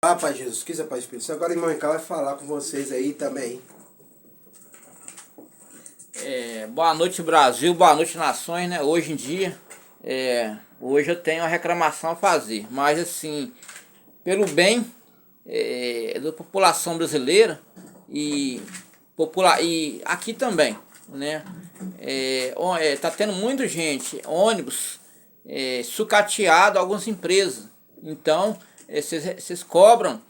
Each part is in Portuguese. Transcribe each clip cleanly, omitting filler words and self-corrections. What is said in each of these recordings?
Ah, Pai Jesus Cristo, Pai Espírito Santo. Agora o irmão Ricardo vai falar com vocês aí também. Boa noite, Brasil, boa noite, nações, né? Hoje em dia, hoje eu tenho uma reclamação a fazer, mas assim, pelo bem da população brasileira e aqui também, né? Tá tendo muita gente, ônibus, sucateado, algumas empresas. Então, vocês cobram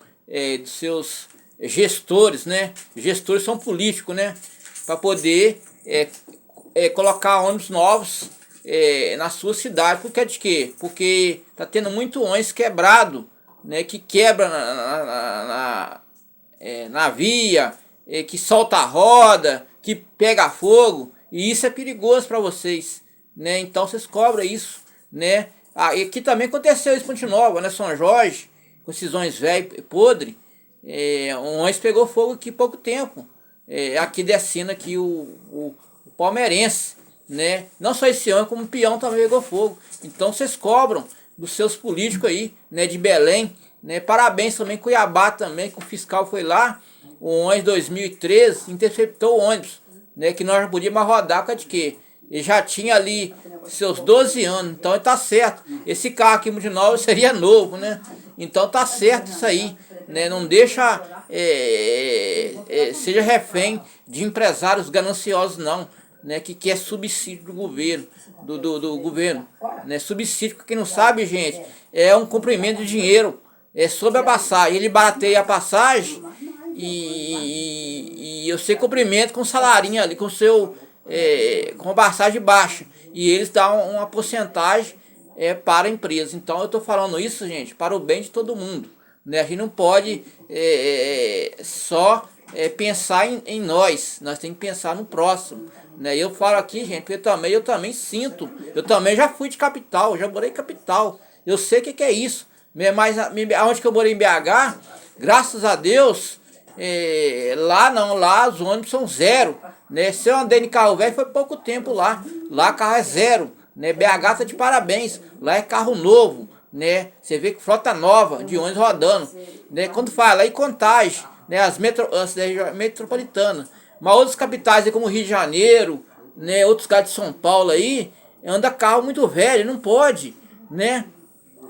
dos seus gestores, né? Gestores são políticos, né? Para poder colocar ônibus novos na sua cidade. Por que de quê? Porque tá tendo muito ônibus quebrado, né? Que quebra na via, que solta a roda, que pega fogo. E isso é perigoso para vocês, né? Então vocês cobram isso, né? E aqui também aconteceu isso em Ponte Nova, né? São Jorge, com esses ônibus velho podre. Um ônibus pegou fogo aqui há pouco tempo. Aqui descendo aqui o palmeirense, né? Não só esse ano, como o peão também pegou fogo. Então vocês cobram dos seus políticos aí, né? De Belém, né? Parabéns também, Cuiabá também, que o fiscal foi lá. O ônibus 2013 interceptou o ônibus, né? Que nós não podíamos mais rodar, por causa de quê? Ele já tinha ali seus 12 anos, então ele tá certo. Esse carro aqui de novo seria novo, né? Então tá certo isso aí, né? Não deixa seja refém de empresários gananciosos não, né? Que quer subsídio do governo, do governo, né? Subsídio, pra quem não sabe, gente, é um comprimento de dinheiro sobre a passagem. Ele barateia a passagem e você cumprimenta com salarinho ali, com seu com passagem baixa, e eles dão uma porcentagem para a empresa. Então eu estou falando isso, gente, para o bem de todo mundo, né? A gente não pode só pensar em nós temos que pensar no próximo, né? Eu falo aqui, gente, porque eu também sinto, eu também já fui de capital, já morei em capital, eu sei o que é isso, mas onde que eu morei em BH, graças a Deus, lá não, lá os ônibus são zero, né? Se eu andei de carro velho foi pouco tempo lá carro é zero, né? BH tá de parabéns, lá é carro novo, né? Você vê que frota nova de ônibus rodando, né? Quando fala aí Contagem, né? As metropolitanas, mas outras capitais aí como Rio de Janeiro, né? Outros caras de São Paulo aí, anda carro muito velho, não pode, né?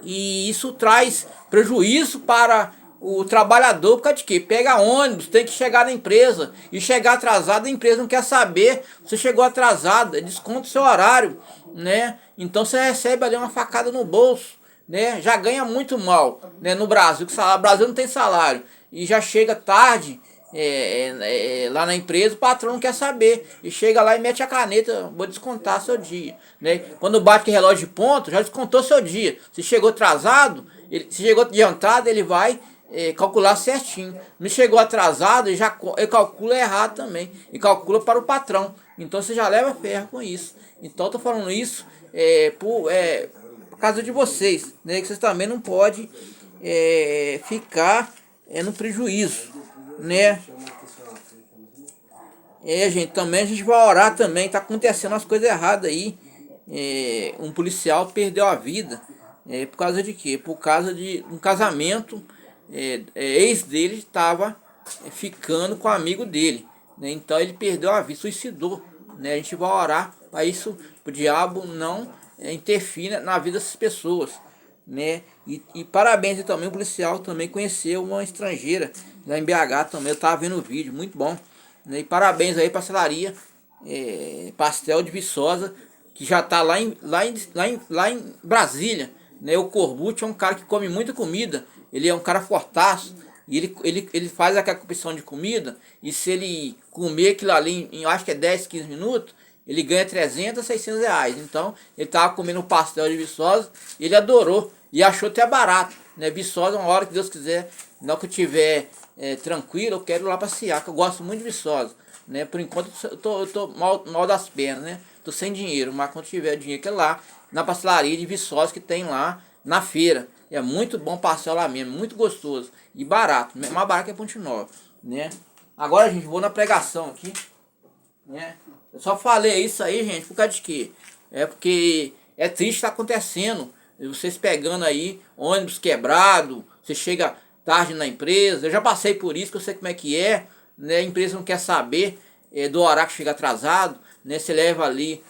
E isso traz prejuízo para o trabalhador, por causa de quê? Pega ônibus, tem que chegar na empresa, e chegar atrasado, a empresa não quer saber se você chegou atrasado, desconta o seu horário, né? Então você recebe ali uma facada no bolso, né? Já ganha muito mal, né? No Brasil, que o Brasil não tem salário, e já chega tarde lá na empresa, o patrão não quer saber, e chega lá e mete a caneta, vou descontar seu dia, né? Quando bate o relógio de ponto, já descontou seu dia. Se chegou atrasado, se chegou adiantado, ele vai calcular certinho. Não chegou atrasado, ele calcula errado também, e calcula para o patrão. Então você já leva ferro com isso. Então eu tô falando isso por causa de vocês, né? Que vocês também não podem ficar no prejuízo, né? Gente, também a gente vai orar também. Tá acontecendo umas coisas erradas aí. Um policial perdeu a vida. Por causa de quê? Por causa de um casamento. Ex dele estava ficando com um amigo dele, né? Então ele perdeu a vida, suicidou, né? A gente vai orar para isso, o diabo não interfira na vida dessas pessoas, né? E parabéns, e também o policial também conheceu uma estrangeira lá em BH também. Eu tava vendo o vídeo, muito bom, né? E parabéns aí para a pastelaria Pastel de Viçosa, que já tá lá em Brasília, né? O Corbucci é um cara que come muita comida, ele é um cara fortaço, e ele faz aquela opção de comida, e se ele comer aquilo ali em acho que é 10, 15 minutos, ele ganha 300, 600 reais. Então ele tava comendo um pastel de Viçosa, ele adorou, e achou até barato, né? Viçosa, uma hora que Deus quiser, na hora que eu tiver tranquilo, eu quero ir lá passear, que eu gosto muito de Viçosa, né? Por enquanto eu tô mal das pernas, né? Tô sem dinheiro, mas quando tiver dinheiro, que é lá na pastelaria de Viçosa que tem lá na feira. É muito bom pastel lá mesmo, muito gostoso e barato, mais barato que a Ponte Nova, né? Agora, gente, vou na pregação aqui, né? Eu só falei isso aí, gente, por causa de quê? Porque é triste estar acontecendo, vocês pegando aí ônibus quebrado, você chega tarde na empresa. Eu já passei por isso, que eu sei como é que é, né? A empresa não quer saber do horário que chega atrasado, né? Você leva ali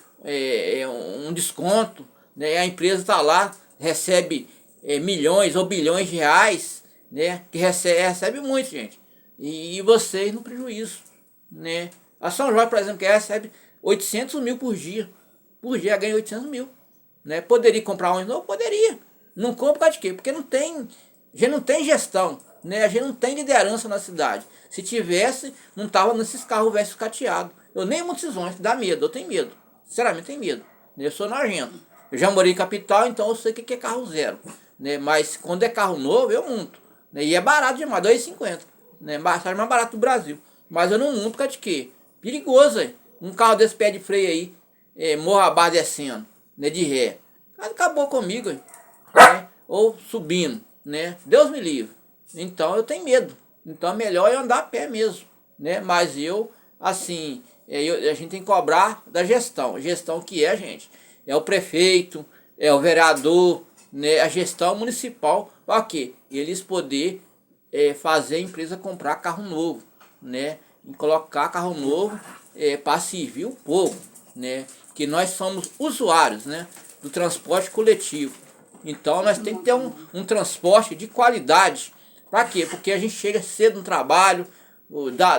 um desconto, né? A empresa está lá, recebe milhões ou bilhões de reais, né? Que recebe muito, gente. E vocês no prejuízo, né? A São Jorge, por exemplo, que recebe 800 mil por dia. Por dia ganha 800 mil. Né? Poderia comprar um novo? Poderia. Não compra por causa de quê? Porque a gente não tem gestão, né? A gente não tem liderança na cidade. Se tivesse, não tava nesses carros velhos cateados. Eu nem monto esses ônibus, dá medo, eu tenho medo. Sinceramente, tenho medo. Eu sou nojento. Eu já morei em capital, então eu sei o que é carro zero. Né? Mas quando é carro novo, eu monto. Né? E é barato demais, R$2,50. Né? Mais barato do Brasil. Mas eu não monto por causa de quê? Perigoso, hein? Um carro desse pé de freio aí, morra abaixo descendo, né? De ré. Acabou comigo, hein? Né? Ou subindo, né? Deus me livre. Então eu tenho medo. Então é melhor eu andar a pé mesmo, né? Mas eu, assim, a gente tem que cobrar da gestão. A gestão que é, gente, é o prefeito, é o vereador, né? A gestão municipal, para quê? Eles poder fazer a empresa comprar carro novo, né? E colocar carro novo para servir o povo, né? Que nós somos usuários, né? Do transporte coletivo. Então nós temos que ter um transporte de qualidade. Para quê? Porque a gente chega cedo no trabalho,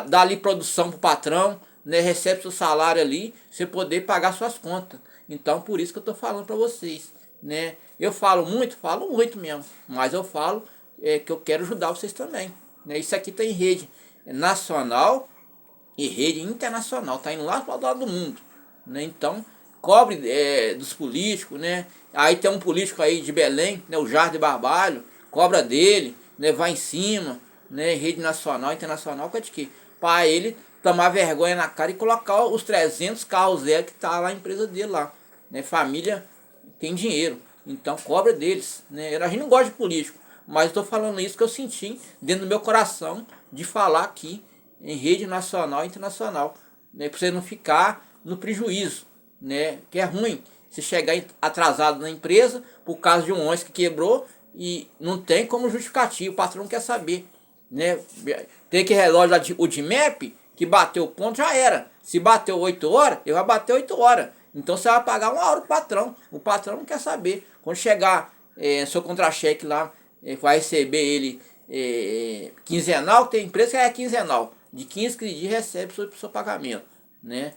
dá ali produção pro patrão, né? Recebe seu salário ali, você poder pagar suas contas. Então por isso que eu estou falando para vocês, né? Eu falo muito mesmo, mas eu falo que eu quero ajudar vocês também, né? Isso aqui tem rede nacional e rede internacional, tá indo lá para o lado do mundo, né? Então cobre dos políticos, né? Aí tem um político aí de Belém, né? O Jardim Barbalho, cobra dele, né? Vai em cima, né? Rede nacional, internacional, que é de quê? Para ele tomar vergonha na cara e colocar os 300 carros zero que tá lá na empresa dele lá, né? Família tem dinheiro, então cobra deles, né? A gente não gosta de político, mas estou falando isso que eu senti dentro do meu coração de falar aqui em rede nacional e internacional, né? Para você não ficar no prejuízo, né? Que é ruim se chegar atrasado na empresa por causa de um ônibus que quebrou e não tem como justificativa, o patrão não quer saber, né? Tem que relógio lá, o DMAP, que bateu o ponto, já era. Se bateu 8 horas, ele vai bater 8 horas. Então você vai pagar 1 hora pro patrão. O patrão não quer saber. Quando chegar seu contra-cheque lá, vai receber ele quinzenal, tem empresa que é quinzenal. De 15 dias recebe o seu pagamento, né?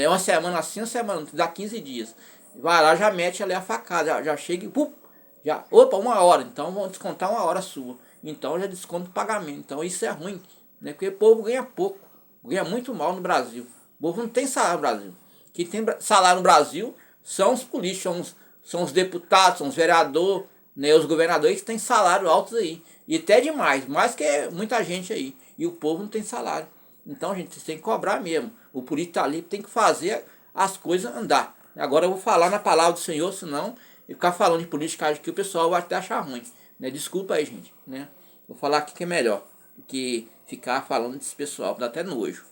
Uma semana assim, uma semana, dá 15 dias. Vai lá, já mete ali a facada, já chega e opa, 1 hora, então vão descontar 1 hora sua. Então já desconta o pagamento. Então isso é ruim, né? Porque o povo ganha pouco, ganha muito mal no Brasil. O povo não tem salário no Brasil. Quem tem salário no Brasil são os políticos, são os deputados, são os vereadores, né? Os governadores que têm salário altos aí. E até demais, mais que muita gente aí. E o povo não tem salário. Então, gente, vocês têm que cobrar mesmo. O político tá ali, tem que fazer as coisas andar. Agora eu vou falar na palavra do Senhor, senão eu ficar falando de política aqui, o pessoal vai até achar ruim, né? Desculpa aí, gente, né? Vou falar aqui que é melhor do que ficar falando desse pessoal, dá até nojo.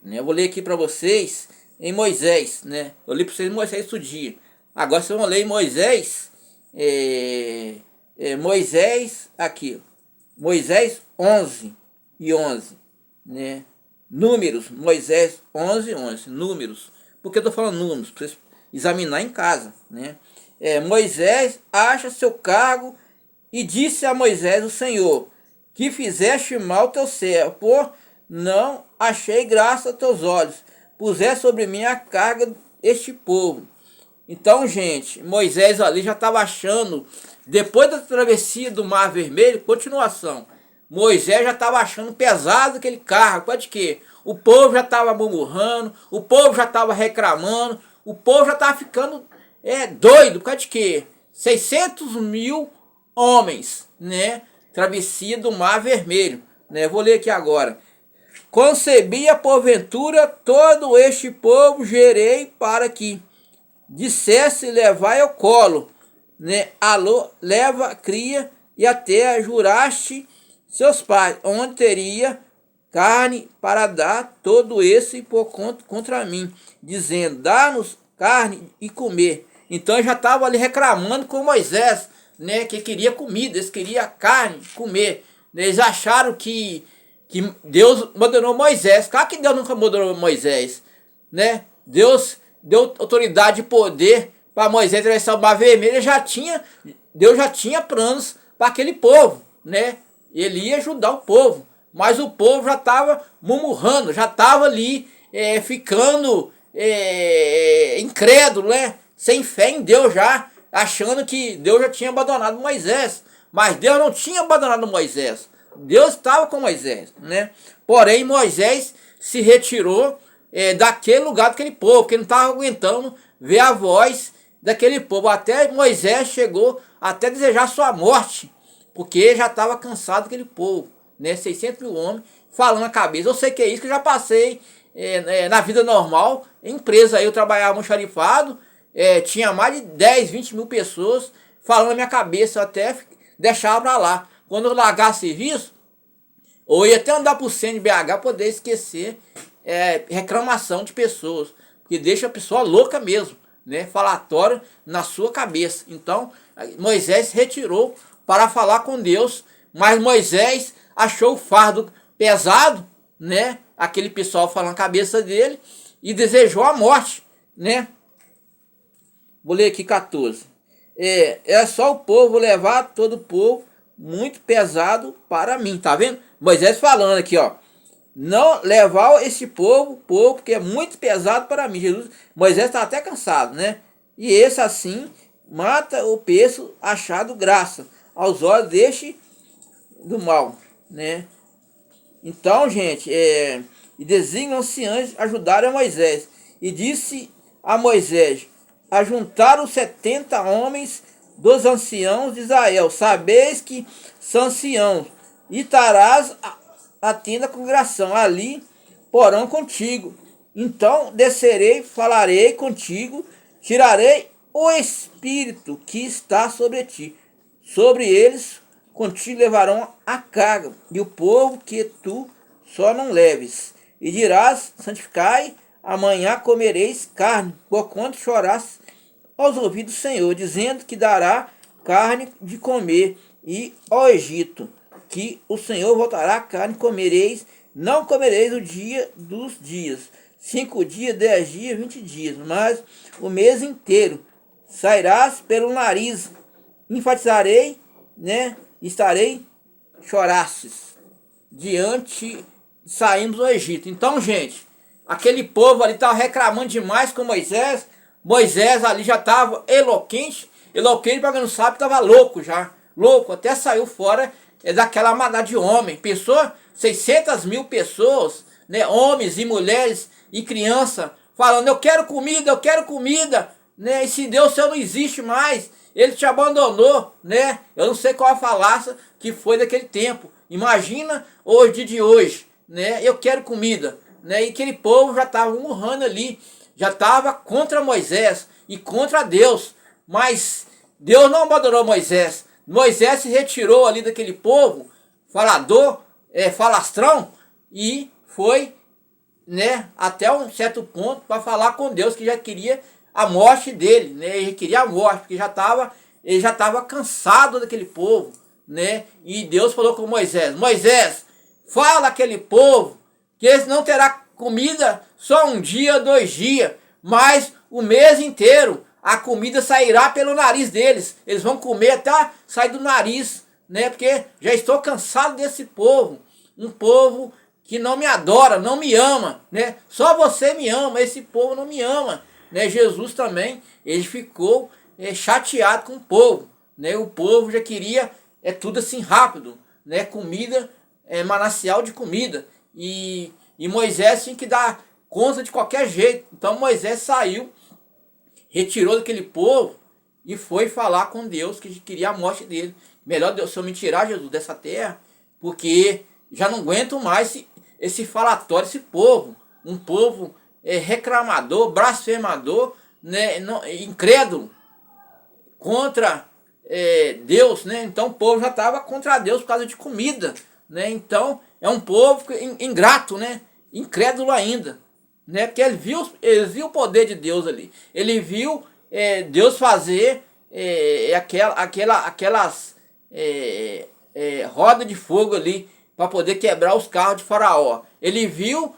Né? Eu vou ler aqui para vocês em Moisés, né? Eu li para vocês em Moisés outro dia. Agora vocês vão ler em Moisés, Moisés aqui, Moisés 11:11, né? Números, Moisés 11:11, números. Por que eu tô falando números? Para vocês examinar em casa, né? Moisés acha seu cargo e disse a Moisés o Senhor, que fizeste mal teu servo, por não achei graça a teus olhos, puseste sobre mim a carga deste povo. Então, gente, Moisés ali já estava achando, depois da travessia do Mar Vermelho, continuação, Moisés já estava achando pesado aquele carro. Pode quê? O povo já estava murmurando, o povo já estava reclamando, o povo já estava ficando doido. Por causa de quê? 600 mil homens, né? Travessia do Mar Vermelho, né? Vou ler aqui agora. Concebia porventura todo este povo, gerei para que dissesse levai ao colo, né? Alô, leva, cria, e até juraste seus pais, onde teria carne para dar todo esse por contra mim, dizendo, dá-nos carne e comer. Então já estava ali reclamando com Moisés, né, que queria comida, eles queriam carne, comer. Eles acharam que Deus abandonou Moisés. Claro que Deus nunca abandonou Moisés, né? Deus deu autoridade e poder para Moisés atravessar o Mar Vermelho. Deus já tinha planos para aquele povo, né? Ele ia ajudar o povo, mas o povo já estava murmurando, já estava ali ficando incrédulo, né? Sem fé em Deus já, achando que Deus já tinha abandonado Moisés. Mas Deus não tinha abandonado Moisés. Deus estava com Moisés, né? Porém, Moisés se retirou daquele lugar, daquele povo, porque não estava aguentando ver a voz daquele povo. Até Moisés chegou até desejar sua morte, porque já estava cansado daquele povo, né? 600 mil homens falando a cabeça. Eu sei que é isso, que eu já passei na vida normal. Em empresa aí eu trabalhava no xarifado, tinha mais de 10, 20 mil pessoas falando na minha cabeça, eu até deixava pra lá. Quando eu largar serviço, ou ia até andar por cento de BH, poder esquecer reclamação de pessoas, que deixa a pessoa louca mesmo, né? Falatório na sua cabeça. Então, Moisés se retirou para falar com Deus, mas Moisés achou o fardo pesado, né? Aquele pessoal falando na cabeça dele, e desejou a morte, né? Vou ler aqui 14. É só o povo levar todo o povo muito pesado para mim, tá vendo? Moisés falando aqui, ó, não levar esse povo que é muito pesado para mim. Moisés está até cansado, né? E esse assim mata o peço achado graça aos olhos deste do mal, né? Então, gente, e designam-se anjos ajudarem a Moisés, e disse a Moisés: ajuntaram 70 homens dos anciãos de Israel, sabeis que são anciãos, e estarás a tenda da congregação, ali porão contigo. Então descerei, falarei contigo, tirarei o espírito que está sobre ti, sobre eles contigo levarão a carga, e o povo que tu só não leves. E dirás: santificai, amanhã comereis carne, porquanto chorás aos ouvidos do Senhor, dizendo que dará carne de comer, e ao Egito, que o Senhor voltará carne, comereis, não comereis o dia dos dias, 5 dias, 10 dias, 20 dias, mas o mês inteiro sairás pelo nariz, enfatizarei, né? Estarei chorastes diante saímos do Egito. Então, gente, aquele povo ali estava reclamando demais com Moisés. Moisés ali já estava eloquente para quem não sabe, estava louco já, louco, até saiu fora daquela manada de homem. Pessoa, 600 mil pessoas, né, homens e mulheres e crianças, falando: eu quero comida, né? E se Deus, o Senhor não existe mais, ele te abandonou, né? Eu não sei qual a falácia que foi daquele tempo. Imagina hoje, de hoje, né? Eu quero comida, né? E aquele povo já estava murrando ali, já estava contra Moisés e contra Deus. Mas Deus não abandonou Moisés. Moisés se retirou ali daquele povo falador, falastrão, e foi, né, até um certo ponto para falar com Deus, que já queria a morte dele, né? Ele queria a morte, porque ele já estava cansado daquele povo, né? E Deus falou com Moisés: Moisés, fala aquele povo que eles não terá comida só um dia, 2 dias, mas o mês inteiro a comida sairá pelo nariz deles. Eles vão comer até sair do nariz, né? Porque já estou cansado desse povo, um povo que não me adora, não me ama, né? Só você me ama, esse povo não me ama, né? Jesus também, ele ficou chateado com o povo, né? O povo já queria tudo assim rápido, né? Comida, manancial de comida, e Moisés tinha que dar conta de qualquer jeito. Então Moisés saiu, retirou daquele povo e foi falar com Deus, que queria a morte dele. Melhor Deus, se eu me tirar, Jesus, dessa terra, porque já não aguento mais esse falatório, esse povo, um povo reclamador, blasfemador, né, incrédulo contra Deus, né? Então o povo já estava contra Deus por causa de comida, né? Então é um povo ingrato, né? Incrédulo ainda, né? Porque ele viu o poder de Deus ali, ele viu Deus fazer aquelas rodas de fogo ali para poder quebrar os carros de Faraó. Ele viu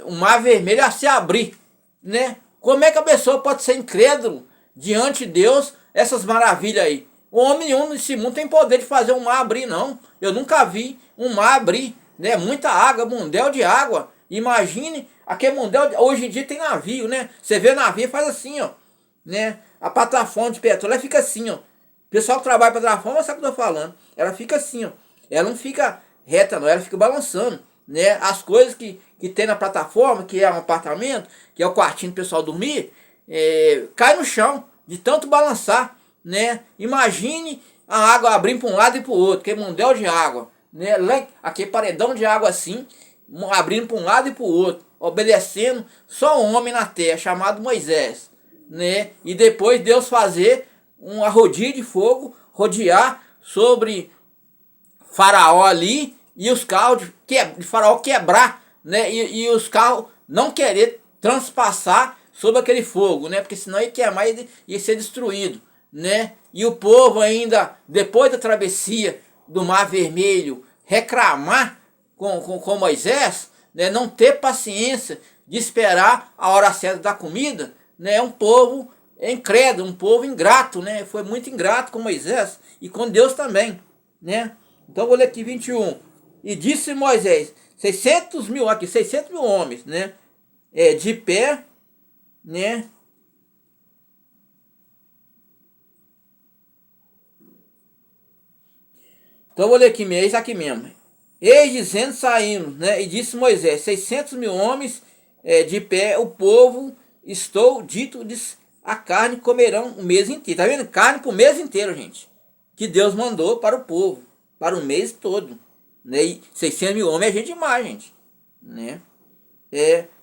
o mar vermelho a se abrir, né? Como é que a pessoa pode ser incrédulo diante de Deus, essas maravilhas aí? O homem nenhum nesse mundo tem poder de fazer um mar abrir, não. Eu nunca vi um mar abrir, né? Muita água, mundel de água. Imagine, aquele mundel, hoje em dia tem navio, né? Você vê navio, faz assim, ó, né? A plataforma de petróleo, ela fica assim, ó. O pessoal que trabalha para a plataforma sabe o que eu tô falando. Ela fica assim, ó. Ela não fica reta, não. Ela fica balançando, né? As coisas que tem na plataforma, que é um apartamento, que é o quartinho do pessoal dormir, cai no chão de tanto balançar, né? Imagine a água abrindo para um lado e para o outro, que é mundel de água, né? Aquele paredão de água assim, abrindo para um lado e para o outro, obedecendo só um homem na terra, chamado Moisés, né? E depois Deus fazer um arrodio de fogo, rodear sobre Faraó ali, e os carros de Faraó quebrar, né? E os carros não querer transpassar sobre aquele fogo, né? Porque senão ia queimar e ia ser destruído, né? E o povo ainda, depois da travessia do Mar Vermelho, reclamar com Moisés, né? Não ter paciência de esperar a hora certa da comida, né? Um povo incrédulo, um povo ingrato, né? Foi muito ingrato com Moisés e com Deus também, né? Então eu vou ler aqui 21. E disse Moisés, 600 mil homens, né? De pé, né? Então eu vou ler aqui mesmo, isso aqui mesmo. Eis dizendo saímos, né? E disse Moisés, 600 mil homens de pé, o povo, estou dito, a carne comerão o mês inteiro. Tá vendo? Carne para o mês inteiro, gente. Que Deus mandou para o povo, para o mês todo. Né? E 600 mil homens é gente demais, gente. Né?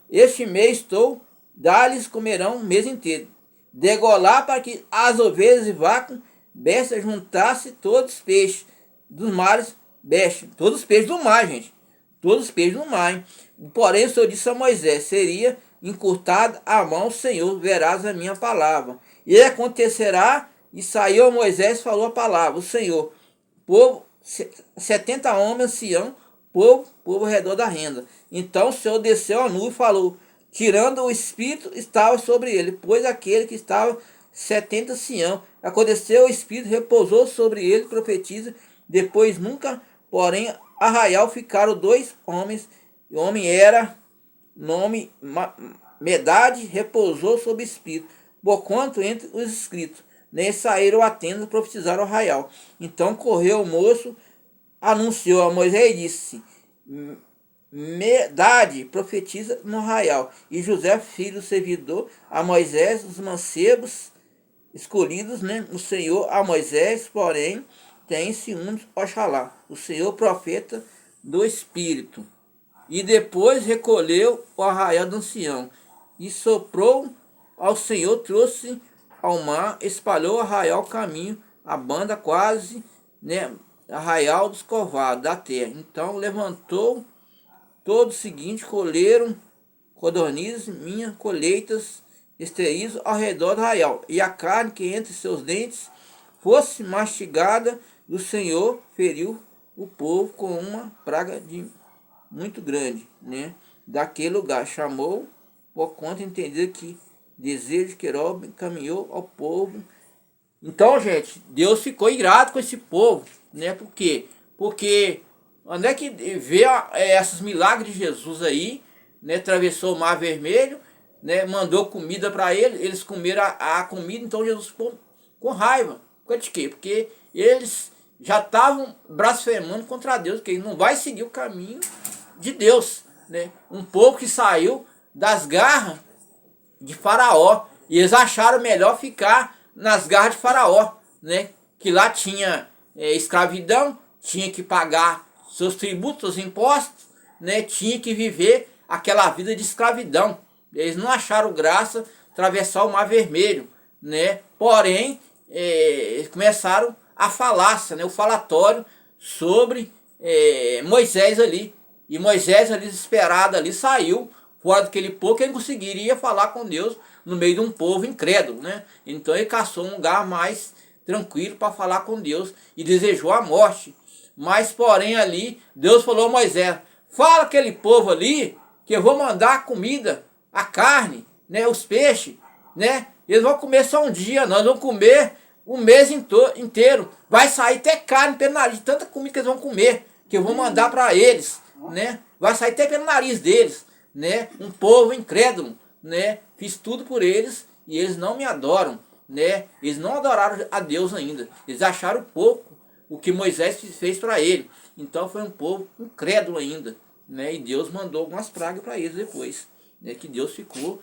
Este mês estou, dá-lhes comerão o mês inteiro. Degolar para que as ovelhas e vacas, bestas, juntasse todos os peixes dos mares, bestas, todos os peixes do mar, gente. Todos os peixes do mar. Hein? Porém, o Senhor disse a Moisés, seria encurtada a mão, Senhor, verás a minha palavra. E acontecerá, e saiu a Moisés e falou a palavra, o Senhor, povo, 70 homens, ancião, povo ao redor da renda. Então o Senhor desceu a nuvem e falou, tirando o espírito, estava sobre ele, pois aquele que estava 70 ancião. Aconteceu, o espírito repousou sobre ele, profetiza, depois nunca, porém, arraial ficaram 2 homens, e o homem era, nome, Medade, repousou sobre o espírito, porquanto entre os escritos, nem saíram a tenda, profetizaram o arraial. Então correu o moço, anunciou a Moisés e disse, Medade profetiza no arraial. E José, filho do servidor, a Moisés, os mancebos escolhidos, né? O Senhor a Moisés, porém, tem ciúmes, Oxalá, o Senhor profeta do Espírito. E depois recolheu o arraial do ancião, e soprou ao Senhor, trouxe ao mar, espalhou o arraial caminho, a banda quase, né? Arraial dos covados da terra. Então levantou todo o seguinte, colheram codornizes, minhas colheitas esterizo ao redor do arraial, e a carne que entre seus dentes fosse mastigada, o Senhor feriu o povo com uma praga muito grande, né? Daquele lugar chamou, por conta de entender que desejo de Querub caminhou ao povo. Então, gente, Deus ficou irado com esse povo, né? Por quê? Porque onde é que vê esses milagres de Jesus aí, né? Atravessou o Mar Vermelho, né? Mandou comida para eles comeram a comida, então Jesus ficou com raiva. Por de quê? Porque eles já estavam blasfemando contra Deus, que ele não vai seguir o caminho de Deus, né? Um povo que saiu das garras de Faraó, e eles acharam melhor ficar nas garras de Faraó, né? Que lá tinha escravidão, tinha que pagar seus tributos, seus impostos, né? Tinha que viver aquela vida de escravidão. Eles não acharam graça atravessar o Mar Vermelho, né? Porém, eles começaram a falácia, né? O falatório sobre Moisés ali. E Moisés ali desesperado ali saiu fora daquele povo, que ele conseguiria falar com Deus no meio de um povo incrédulo, né? Então ele caçou um lugar mais tranquilo para falar com Deus e desejou a morte. Mas porém ali, Deus falou a Moisés, fala aquele povo ali que eu vou mandar a comida, a carne, né, os peixes, né? Eles vão comer só um dia, nós vamos comer um mês inteiro. Vai sair até carne pelo nariz, de tanta comida que eles vão comer, que eu vou mandar para eles, né? Vai sair até pelo nariz deles, né? Um povo incrédulo, né? Fiz tudo por eles e eles não me adoram, né? Eles não adoraram a Deus ainda. Eles acharam pouco o que Moisés fez para ele. Então foi um povo incrédulo ainda, né? E Deus mandou algumas pragas para eles depois, né? Que Deus ficou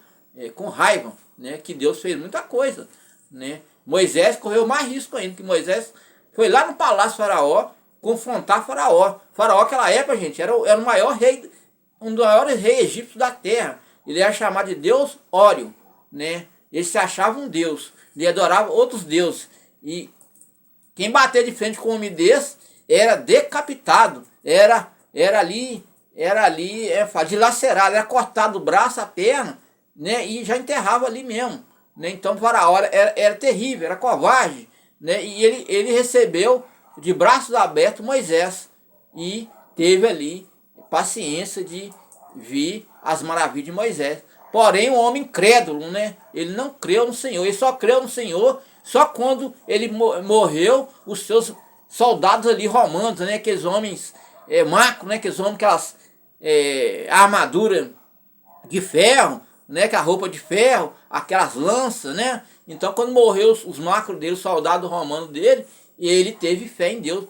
com raiva, né? Que Deus fez muita coisa, né? Moisés correu mais risco ainda, que Moisés foi lá no palácio Faraó confrontar Faraó. Faraó naquela época, gente, era o maior rei, um dos maiores reis egípcios da terra. Ele era chamado de Deus Ório, né? Ele se achava um deus, ele adorava outros deuses. E quem bater de frente com um homem desse era decapitado, era ali dilacerado, era cortado o braço, a perna, né? E já enterrava ali mesmo, né? Então Faraó era terrível, era covarde, né? E ele recebeu de braços abertos Moisés e teve ali paciência de ver as maravilhas de Moisés. Porém, o homem incrédulo, né? Ele não creu no Senhor, ele só creu no Senhor só quando ele morreu, os seus soldados ali romanos, né? Aqueles homens macos, né? Aqueles homens, aquelas armadura de ferro, né? Com a roupa de ferro, aquelas lanças, né? Então, quando morreu os macros dele, os soldados romanos dele, ele teve fé em Deus.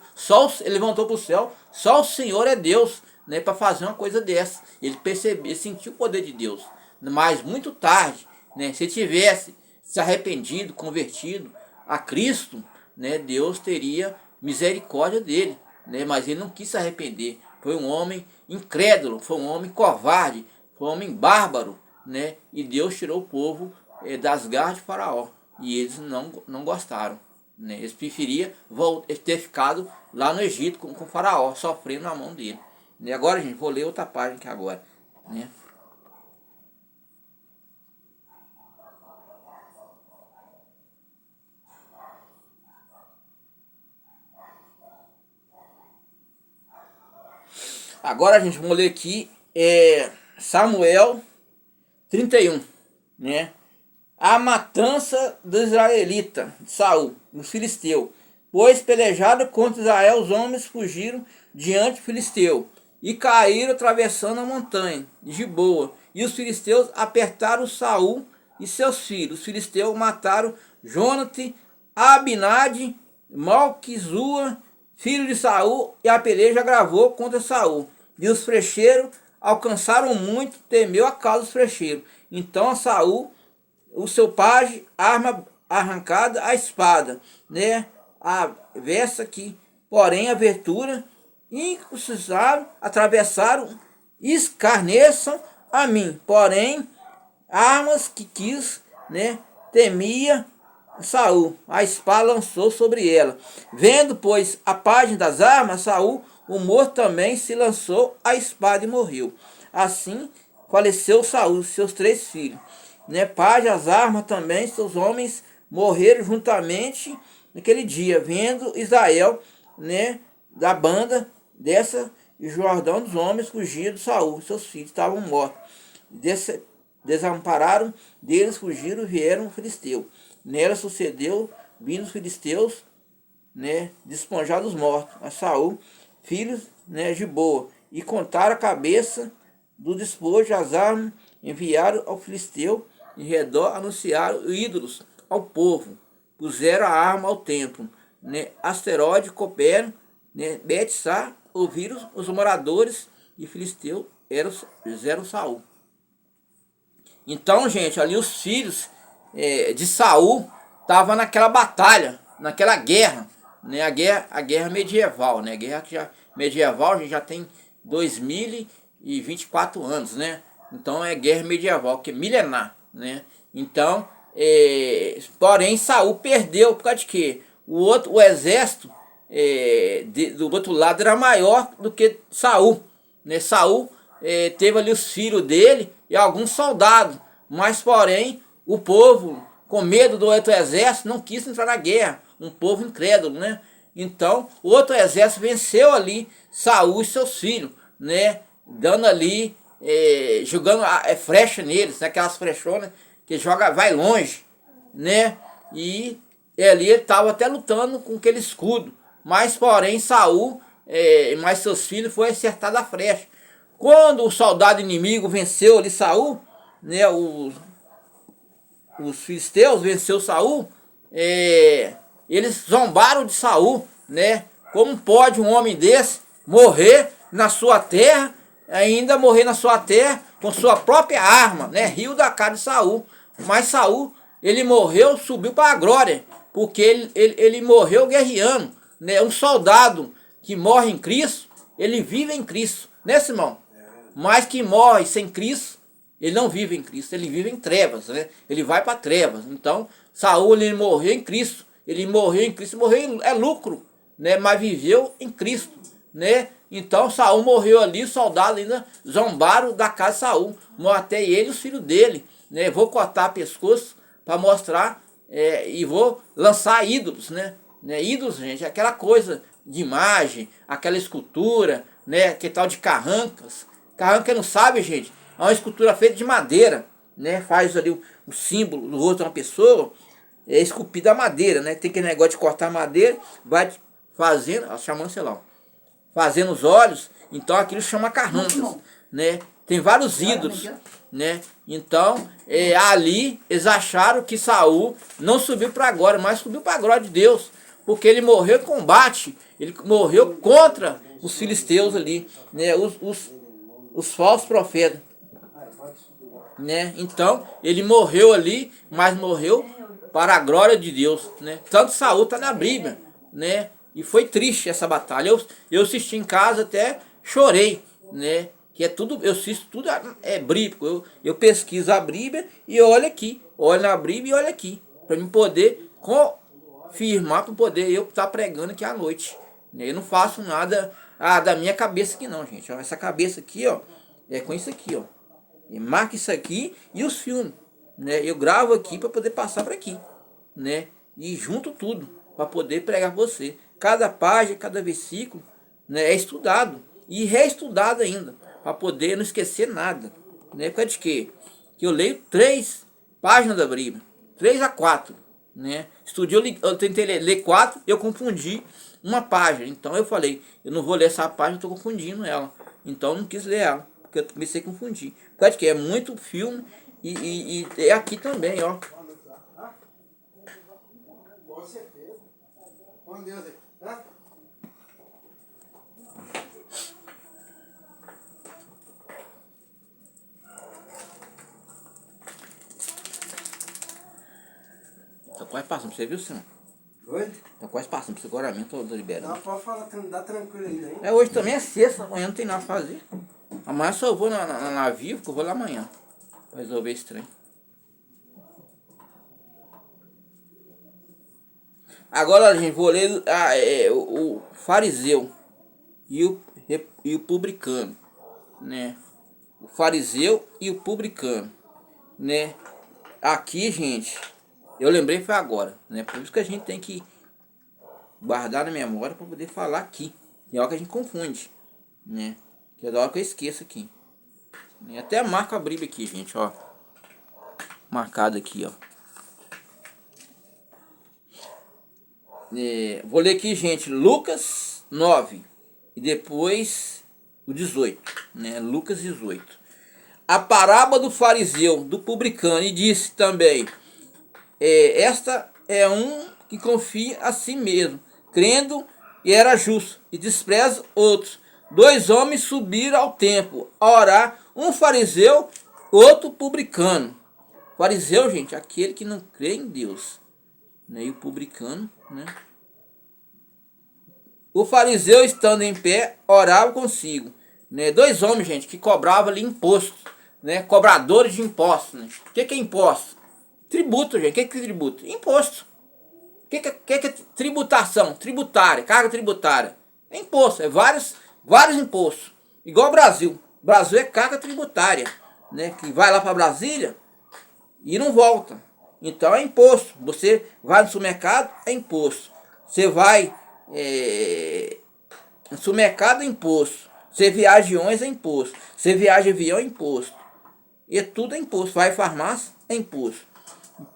Ele levantou para o céu, só o Senhor é Deus, né? Para fazer uma coisa dessa. Ele percebeu, sentiu o poder de Deus. Mas muito tarde, né? Se tivesse se arrependido, convertido a Cristo, né? Deus teria misericórdia dele, né? Mas ele não quis se arrepender. Foi um homem incrédulo, foi um homem covarde, foi um homem bárbaro, né? E Deus tirou o povo das garras de Faraó. E eles não gostaram, né? Eles preferiam ter ficado lá no Egito com Faraó, sofrendo na mão dele. E agora, gente, vou ler outra página aqui agora, né? Agora, gente, vamos ler aqui Samuel 31, né? A matança dos israelitas, de Saul, dos filisteus. Pois pelejaram contra Israel, os homens fugiram diante do filisteu e caíram atravessando a montanha de Giboa. E os filisteus apertaram Saul e seus filhos. Os filisteus mataram Jonate, Abinade, Malquizua, filho de Saul, e a peleja agravou contra Saul. E os frecheiros alcançaram muito, temeu a causa dos frecheiros. Então a Saul, o seu pajem, arma arrancada a espada, né? A versa aqui, porém a abertura, incrucizaram, atravessaram, escarneçam a mim. Porém, armas que quis, né? Temia Saul, a espada lançou sobre ela. Vendo, pois, a página das armas, Saul, o morto também se lançou a espada e morreu. Assim faleceu Saul, seus 3 filhos. Né? Página, as armas também, seus homens morreram juntamente naquele dia. Vendo Israel, né, da banda dessa Jordão dos homens fugiram de Saul, seus filhos estavam mortos. Desampararam deles, fugiram e vieram o filisteu. Nela sucedeu, vindo os filisteus, né, desponjar dos mortos, a Saul, filhos, né, de boa, e contaram a cabeça do despojo, as armas, enviaram ao filisteu, em redor anunciaram ídolos ao povo, puseram a arma ao templo, né, Asteroide, Copero, né, Betsá, ouviram os moradores, e filisteu eram Saul. Então, gente, ali os filhos de Saul estavam naquela batalha, naquela guerra, né? A guerra medieval, né? A guerra que medieval, a gente já tem 2024 anos, né? Então é guerra medieval, que é milenar, né? Então, porém Saul perdeu por causa de quê? O exército do outro lado era maior do que Saul, né? Saul teve ali os filhos dele e alguns soldados, mas porém o povo, com medo do outro exército, não quis entrar na guerra. Um povo incrédulo, né? Então, o outro exército venceu ali Saul e seus filhos, né? Dando ali, jogando flecha neles, né? Aquelas flechonas que joga, vai longe, né? E ali ele estava até lutando com aquele escudo. Mas, porém, Saul e mais seus filhos foi acertado a flecha. Quando o soldado inimigo venceu ali Saul, né? Os filisteus venceu Saul, eles zombaram de Saul, né? Como pode um homem desse morrer na sua terra, ainda morrer na sua terra com sua própria arma, né? Riu da cara de Saul. Mas Saul, ele morreu, subiu para a glória, porque ele morreu guerreando, né? Um soldado que morre em Cristo, ele vive em Cristo, né, Simão? Mas que morre sem Cristo, ele não vive em Cristo, ele vive em trevas, né? Ele vai para trevas. Então, Saul, ele morreu em Cristo. Ele morreu em Cristo, morreu é lucro, né? Mas viveu em Cristo, né? Então, Saul morreu ali, os soldados ainda zombaram da casa de Saul. Matei ele e os filhos dele, né? Vou cortar pescoço para mostrar e vou lançar ídolos, né? Ídolos, gente, é aquela coisa de imagem, aquela escultura, né? Que tal de carrancas. Carranca não sabe, gente, é uma escultura feita de madeira, né? Faz ali o símbolo do rosto de uma pessoa, esculpido a madeira, né? Tem aquele negócio de cortar madeira, vai fazendo, chamando, sei lá, fazendo os olhos, então aquilo chama carrancas, né? Tem vários ídolos, né? Então, ali eles acharam que Saul não subiu para a glória, mas subiu para a glória de Deus, porque ele morreu em combate, ele morreu contra os filisteus ali, né? Os falsos profetas, né? Então ele morreu ali, mas morreu para a glória de Deus, né? Tanto Saul está na Bíblia, né? E foi triste essa batalha. Eu assisti em casa, até chorei, né? Que é tudo, eu assisto tudo bíblico. Eu pesquiso a Bíblia e olho aqui, olho na Bíblia e olho aqui, para me poder confirmar, para poder eu estar pregando aqui à noite. Eu não faço nada da minha cabeça aqui não, gente. Essa cabeça aqui, ó, é com isso aqui, ó. E marca isso aqui e os filmes, né? Eu gravo aqui para poder passar para aqui, né? E junto tudo para poder pregar para você. Cada página, cada versículo, né, é estudado e reestudado ainda para poder não esquecer nada, né? Por causa de quê? Que eu leio 3 páginas da Bíblia, 3 a 4, né? Eu tentei ler 4, eu confundi uma página. Então eu falei, eu não vou ler essa página, estou confundindo ela. Então eu não quis ler ela, porque eu comecei a confundir. Por causa de quê? É muito filme e é aqui também, ó. Com Deus aí. Tá quase passando, você viu, Simão? Oi? Tá quase passando, pra agora mesmo, tô liberando. Não, pode falar, dá tranquilo ainda, hein? Hoje também é sexta, amanhã não tem nada a fazer. Amanhã só eu vou na Vivo, que eu vou lá amanhã, pra resolver esse trem. Agora, gente, vou ler o fariseu e o publicano, né? O fariseu e o publicano, né? Aqui, gente, eu lembrei foi agora, né? Por isso que a gente tem que guardar na memória para poder falar aqui. E é hora que a gente confunde, né? Que é da hora que eu esqueço aqui. E até marca a Bíblia aqui, gente, ó. Marcado aqui, ó. Vou ler aqui, gente, Lucas 9 e depois o 18, né? Lucas 18. A parábola do fariseu, do publicano, e disse também: esta é um que confia a si mesmo, crendo e era justo, e despreza outros. 2 homens subiram ao templo a orar, um fariseu, outro publicano. Fariseu, gente, aquele que não crê em Deus, né? E o publicano, né? O fariseu, estando em pé, orava consigo, né? 2 homens, gente, que cobravam ali imposto, né? Cobradores de impostos, né? O que é imposto? Tributo, gente. O que é tributo? Imposto. O que é tributação? Tributária, carga tributária. É imposto, é vários impostos. Igual o Brasil. O Brasil é carga tributária, né? Que vai lá para Brasília, e não volta. Então é imposto. Você vai no supermercado, é imposto. Você vai no supermercado, é imposto. Você viaja de ônibus, é imposto. Você viaja de avião, é imposto. E tudo é imposto. Vai à farmácia, é imposto.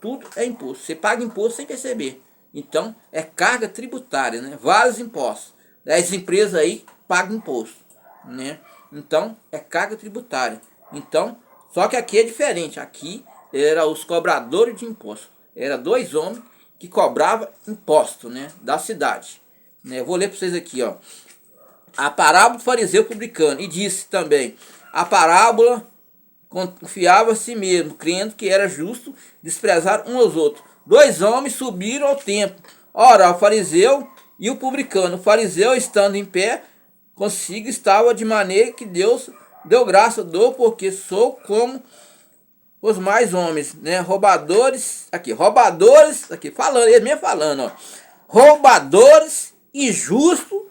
Tudo é imposto. Você paga imposto sem perceber. Então é carga tributária, né? Vários impostos. As empresas aí pagam imposto, né? Então é carga tributária. Então, só que aqui é diferente. Aqui era os cobradores de imposto. Era dois homens que cobravam imposto, né, da cidade. Né? Eu vou ler para vocês aqui, ó. A parábola do fariseu publicano. E disse também: a parábola confiava a si mesmo, crendo que era justo desprezar uns aos outros. Dois homens subiram ao templo. Ora, o fariseu e o publicano. O fariseu, estando em pé consigo, estava de maneira que Deus deu graça, dou, porque sou como os mais homens, né? Roubadores, aqui, falando, ele mesmo falando, ó. Roubadores, injustos,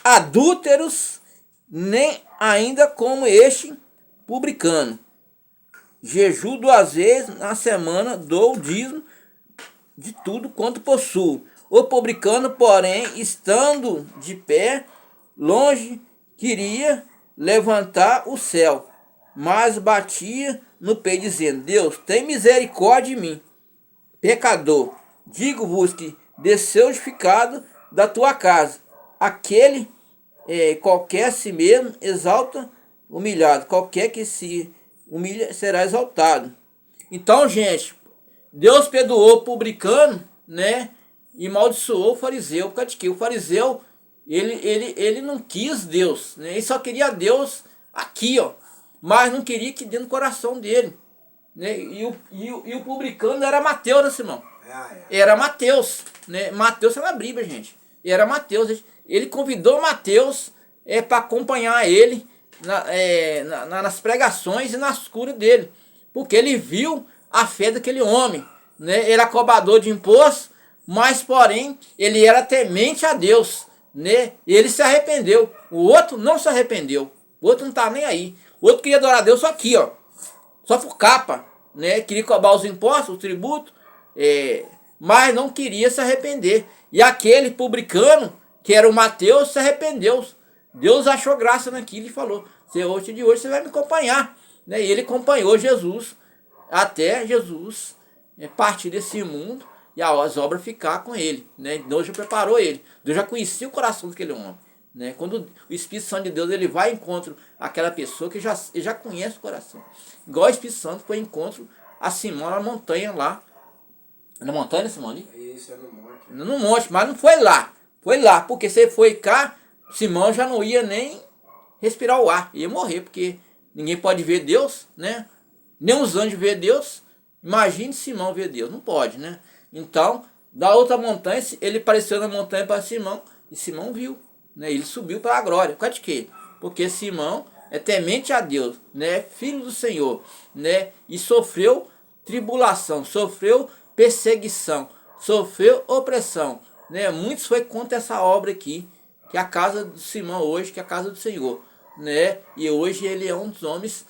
adúlteros, nem ainda como este publicano. Jejum 2 vezes na semana, dou o dízimo de tudo quanto possuo. O publicano, porém, estando de pé, longe, queria levantar o céu, mas batia no peito, dizendo: Deus, tem misericórdia de mim, pecador. Digo-vos que desceu justificado da tua casa. Aquele qualquer a si mesmo exalta, humilhado. Qualquer que se humilha será exaltado. Então, gente, Deus perdoou o publicano, né? E amaldiçoou o fariseu. Por causa de quê? O fariseu, ele não quis Deus, né? Ele só queria Deus aqui, ó. Mas não queria que dentro do coração dele, né? E o publicano era Mateus, né, Simão? Era Mateus, né? Mateus era na Bíblia, gente. Era Mateus. Ele convidou Mateus para acompanhar ele nas pregações e nas curas dele. Porque ele viu a fé daquele homem, né? Ele era cobrador de imposto, mas porém ele era temente a Deus, né? Ele se arrependeu. O outro não se arrependeu. O outro não tá nem aí. O outro queria adorar a Deus só aqui, ó. Só por capa, né? Queria cobrar os impostos, o tributo, mas não queria se arrepender. E aquele publicano, que era o Mateus, se arrependeu. Deus achou graça naquilo e falou: hoje de hoje você vai me acompanhar, né? E ele acompanhou Jesus até Jesus partir desse mundo e as obras ficar com ele, né? Deus já preparou ele. Deus já conhecia o coração daquele homem, né? Quando o Espírito Santo de Deus ele vai ao encontro àquela pessoa que ele já conhece o coração. Igual o Espírito Santo foi ao encontro a Simão na montanha lá. Na montanha, Simão? Isso, é no monte. No monte, mas não foi lá. Foi lá, porque se ele foi cá, Simão já não ia nem respirar o ar. Ia morrer, porque ninguém pode ver Deus, né? Nem os anjos vê Deus. Imagine Simão ver Deus. Não pode, né? Então, da outra montanha, ele apareceu na montanha para Simão, e Simão viu, né? Ele subiu para a glória. Por causa de quê? Porque Simão é temente a Deus, né? Filho do Senhor, né? E sofreu tribulação, sofreu perseguição, sofreu opressão, né? Muitos foi contra essa obra aqui, que é a casa de Simão hoje, que é a casa do Senhor, né? E hoje ele é um dos homens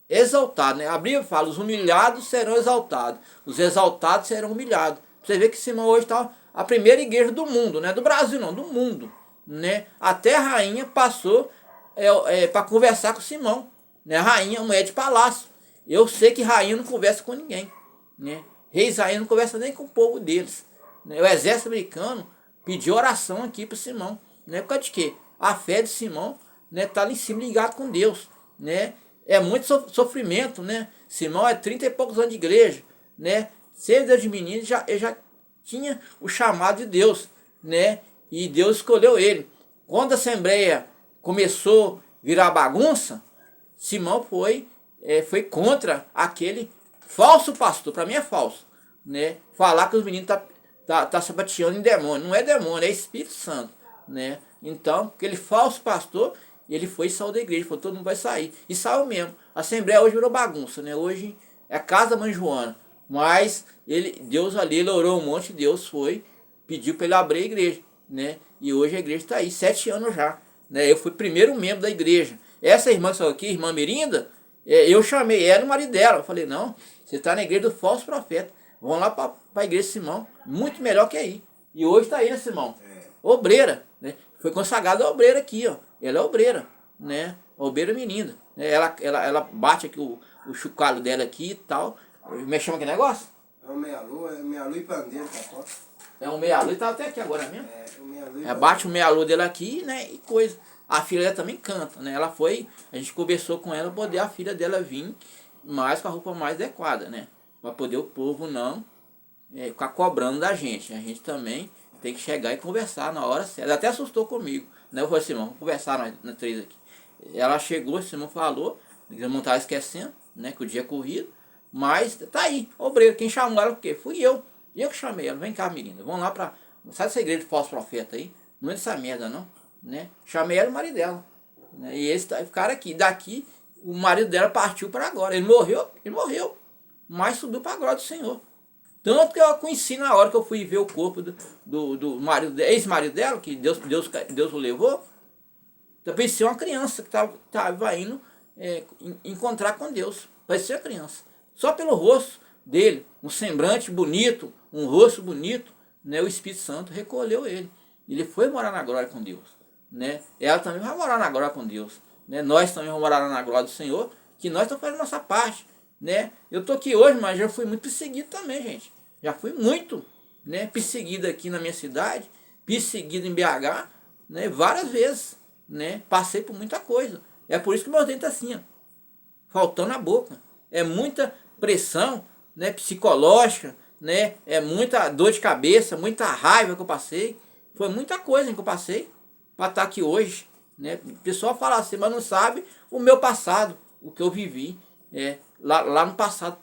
exaltados, né? A Bíblia fala: os humilhados serão exaltados, os exaltados serão humilhados. Você vê que Simão hoje está a primeira igreja do mundo, né? Do Brasil não, do mundo, né? Até a rainha passou para conversar com Simão, né? A rainha, mulher de palácio. Eu sei que rainha não conversa com ninguém, né? Reis rainha não conversa nem com o povo deles, né? O exército americano pediu oração aqui para Simão, né? Por causa de quê? A fé de Simão, né, tá lá em cima ligado com Deus, né? É muito sofrimento, né? Simão é 30 e poucos anos de igreja, né? Desde de menino ele já tinha o chamado de Deus, né? E Deus escolheu ele. Quando a Assembleia começou a virar bagunça, Simão foi contra aquele falso pastor. Para mim é falso, né? Falar que os meninos tá sapateando em demônio. Não é demônio, é Espírito Santo, né? Então, aquele falso pastor, ele foi e saiu da igreja, falou: todo mundo vai sair. E saiu mesmo. A Assembleia hoje virou bagunça, né? Hoje é a casa da mãe Joana. Mas Deus ali, ele orou um monte, Deus foi, pediu para ele abrir a igreja, né? E hoje a igreja está aí, 7 anos já, né? Eu fui primeiro membro da igreja. Essa irmã que saiu aqui, irmã Mirinda, Eu chamei ela e o marido dela. Eu falei, não, você está na igreja do falso profeta. Vão lá para a igreja de Simão. Muito melhor que aí. E hoje está aí, né, Simão? Obreira, né? Foi consagrada a obreira aqui, ó. Ela é obreira, né? Obreira menina. Ela bate aqui o chocalho dela aqui e tal. Me chama que negócio? É um meia-lua e pandeiro, tá? É um meia-lua, tá até aqui agora mesmo. É, um meia-lua. Bate o meia-lua dele aqui, né? E coisa. A filha dela também canta, né? Ela foi, a gente conversou com ela, poder a filha dela vir mais com a roupa mais adequada, né? Para poder o povo não ficar cobrando da gente. A gente também tem que chegar e conversar na hora certa. Ela até assustou comigo, né? Eu falei assim, vamos conversar nós três aqui. Ela chegou, o Simão falou, eu não estava esquecendo, né? Que o dia é corrido. Mas tá aí, obreiro. Quem chamou ela, porque fui eu. Eu que chamei ela. Vem cá, menina. Vamos lá pra. Sai dessa igreja de falso profeta aí. Não é dessa merda, não. Né? Chamei ela e o marido dela. Né? E eles ficaram aqui. Daqui, o marido dela partiu para agora. Ele morreu. Mas subiu para a glória do Senhor. Tanto que eu a conheci na hora que eu fui ver o corpo do marido, ex-marido dela, que Deus o levou. Eu pensei uma criança que estava indo encontrar com Deus. Vai ser a criança. Só pelo rosto dele, um semblante bonito, um rosto bonito, né, o Espírito Santo recolheu ele. Ele foi morar na glória com Deus. Né? Ela também vai morar na glória com Deus. Né? Nós também vamos morar na glória do Senhor, que nós estamos fazendo a nossa parte. Né? Eu estou aqui hoje, mas já fui muito perseguido também, gente. Já fui muito, né, perseguido aqui na minha cidade, perseguido em BH, né, várias vezes. Né? Passei por muita coisa. É por isso que meus dentes assim, ó, faltando a boca. É muita pressão, né, psicológica, né, é muita dor de cabeça, muita raiva que eu passei. Foi muita coisa que eu passei para estar aqui hoje. Né? O pessoal fala assim, mas não sabe o meu passado, o que eu vivi lá no passado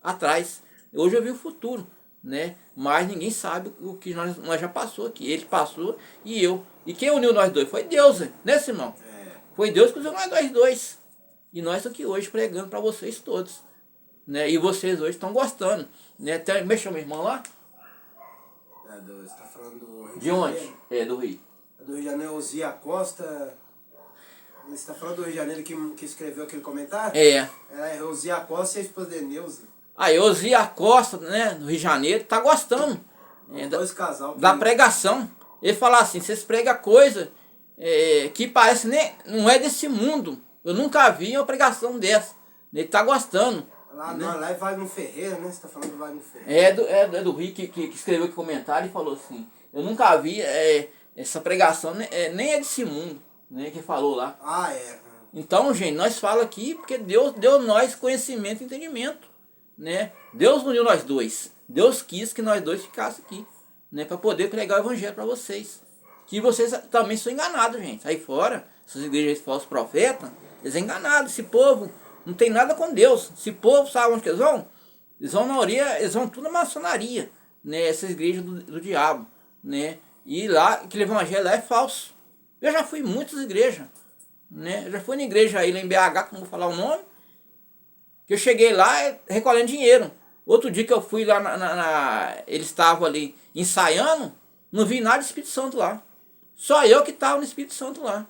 atrás. Hoje eu vi o futuro, né? Mas ninguém sabe o que nós já passou aqui. Ele passou e eu. E quem uniu nós dois? Foi Deus, né, Simão? Foi Deus que uniu nós dois. E nós aqui hoje pregando para vocês todos. Né? E vocês hoje estão gostando. Né? Me chama a irmã lá? Você está falando do Rio de onde? Do Rio. Do Rio de Janeiro, Ozia Costa. Você está falando do Rio de Janeiro que escreveu aquele comentário? É Ozia Costa e a esposa de Neuza. Aí Ozia Costa, né, no Rio de Janeiro, tá gostando dois casal da pregação. Ele fala assim, vocês pregam coisa que parece não é desse mundo. Eu nunca vi uma pregação dessa. Ele tá gostando. Lá é Wagner Ferreira, né? Você tá falando do Wagner Ferreira. É do Rio que escreveu aqui comentário e falou assim, eu nunca vi essa pregação, nem é desse mundo, né, que falou lá. Então, gente, nós falamos aqui porque Deus deu nós conhecimento e entendimento. Né? Deus uniu nós dois. Deus quis que nós dois ficássemos aqui, né, para poder pregar o evangelho para vocês. Que vocês também são enganados, gente. Aí fora, essas igrejas de falsos profetas, eles são enganados. Esse povo não tem nada com Deus. Esse povo, sabe onde que eles vão? Eles vão na orelha, eles vão tudo na maçonaria, né? Essas igrejas do diabo, né? E lá, aquele evangelho lá é falso. Eu já fui em muitas igrejas, né? Eu já fui na igreja aí lá em BH, que não vou falar o nome, que eu cheguei lá recolhendo dinheiro. Outro dia que eu fui lá, eles estavam ali ensaiando, não vi nada de Espírito Santo lá. Só eu que estava no Espírito Santo lá.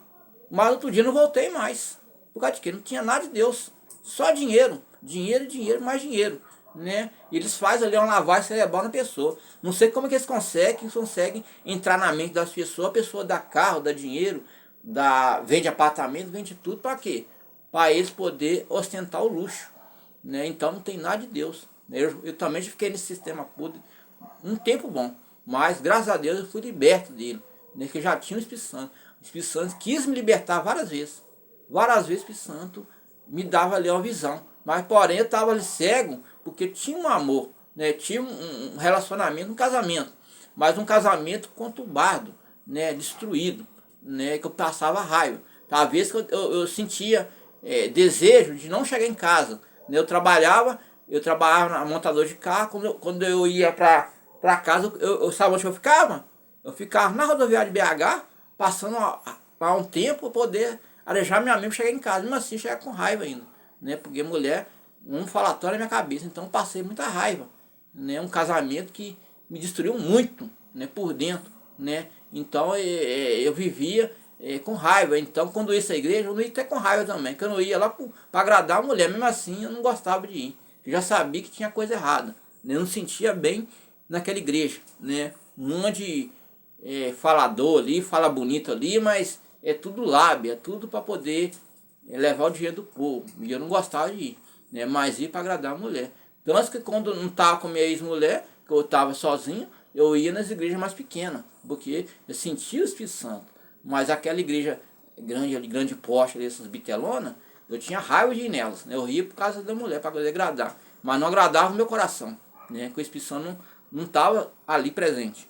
Mas outro dia não voltei mais. Por causa de quê? Não tinha nada de Deus. Só dinheiro. Dinheiro, dinheiro, mais dinheiro. Né? E eles fazem ali uma lavagem cerebral na pessoa. Não sei como é que eles conseguem entrar na mente das pessoas. A pessoa dá carro, dá dinheiro, vende apartamento, vende tudo. Para quê? Para eles poder ostentar o luxo. Né? Então não tem nada de Deus. Eu também fiquei nesse sistema podre um tempo bom. Mas graças a Deus eu fui liberto dele. Né? Que já tinha o Espírito Santo. O Espírito Santo quis me libertar várias vezes. Várias vezes o Espírito Santo me dava ali uma visão. Mas porém eu estava ali cego porque tinha um amor. Né? Tinha um relacionamento, um casamento. Mas um casamento conturbado, né? Destruído. Né? Que eu passava raiva. Talvez que eu sentia desejo de não chegar em casa. Eu trabalhava na montadora de carro. Quando eu ia para casa, eu sabe onde eu ficava? Eu ficava na rodoviária de BH, passando há um tempo para poder arejar minha mente para chegar em casa. Mesmo assim, chegar com raiva ainda. Né? Porque mulher, um falatório na minha cabeça. Então, passei muita raiva. Né? Um casamento que me destruiu muito, né? Por dentro. Né? Então, eu vivia com raiva. Então, quando eu ia essa igreja, eu não ia até com raiva também, porque eu não ia lá para agradar a mulher. Mesmo assim, eu não gostava de ir. Eu já sabia que tinha coisa errada, né? Eu não sentia bem naquela igreja, né? Um monte de falador ali, fala bonito ali, mas é tudo lábia, é tudo para poder levar o dinheiro do povo. E eu não gostava de ir, né? Mas ir para agradar a mulher. Tanto que quando não estava com minha ex-mulher, que eu estava sozinho, eu ia nas igrejas mais pequenas, porque eu sentia o Espírito Santo. Mas aquela igreja grande, ali, grande porte, dessas bitelonas, eu tinha raiva de ir nelas, né? Eu ia por causa da mulher, para poder agradar. Mas não agradava o meu coração, né? Que o Espírito Santo não estava ali presente.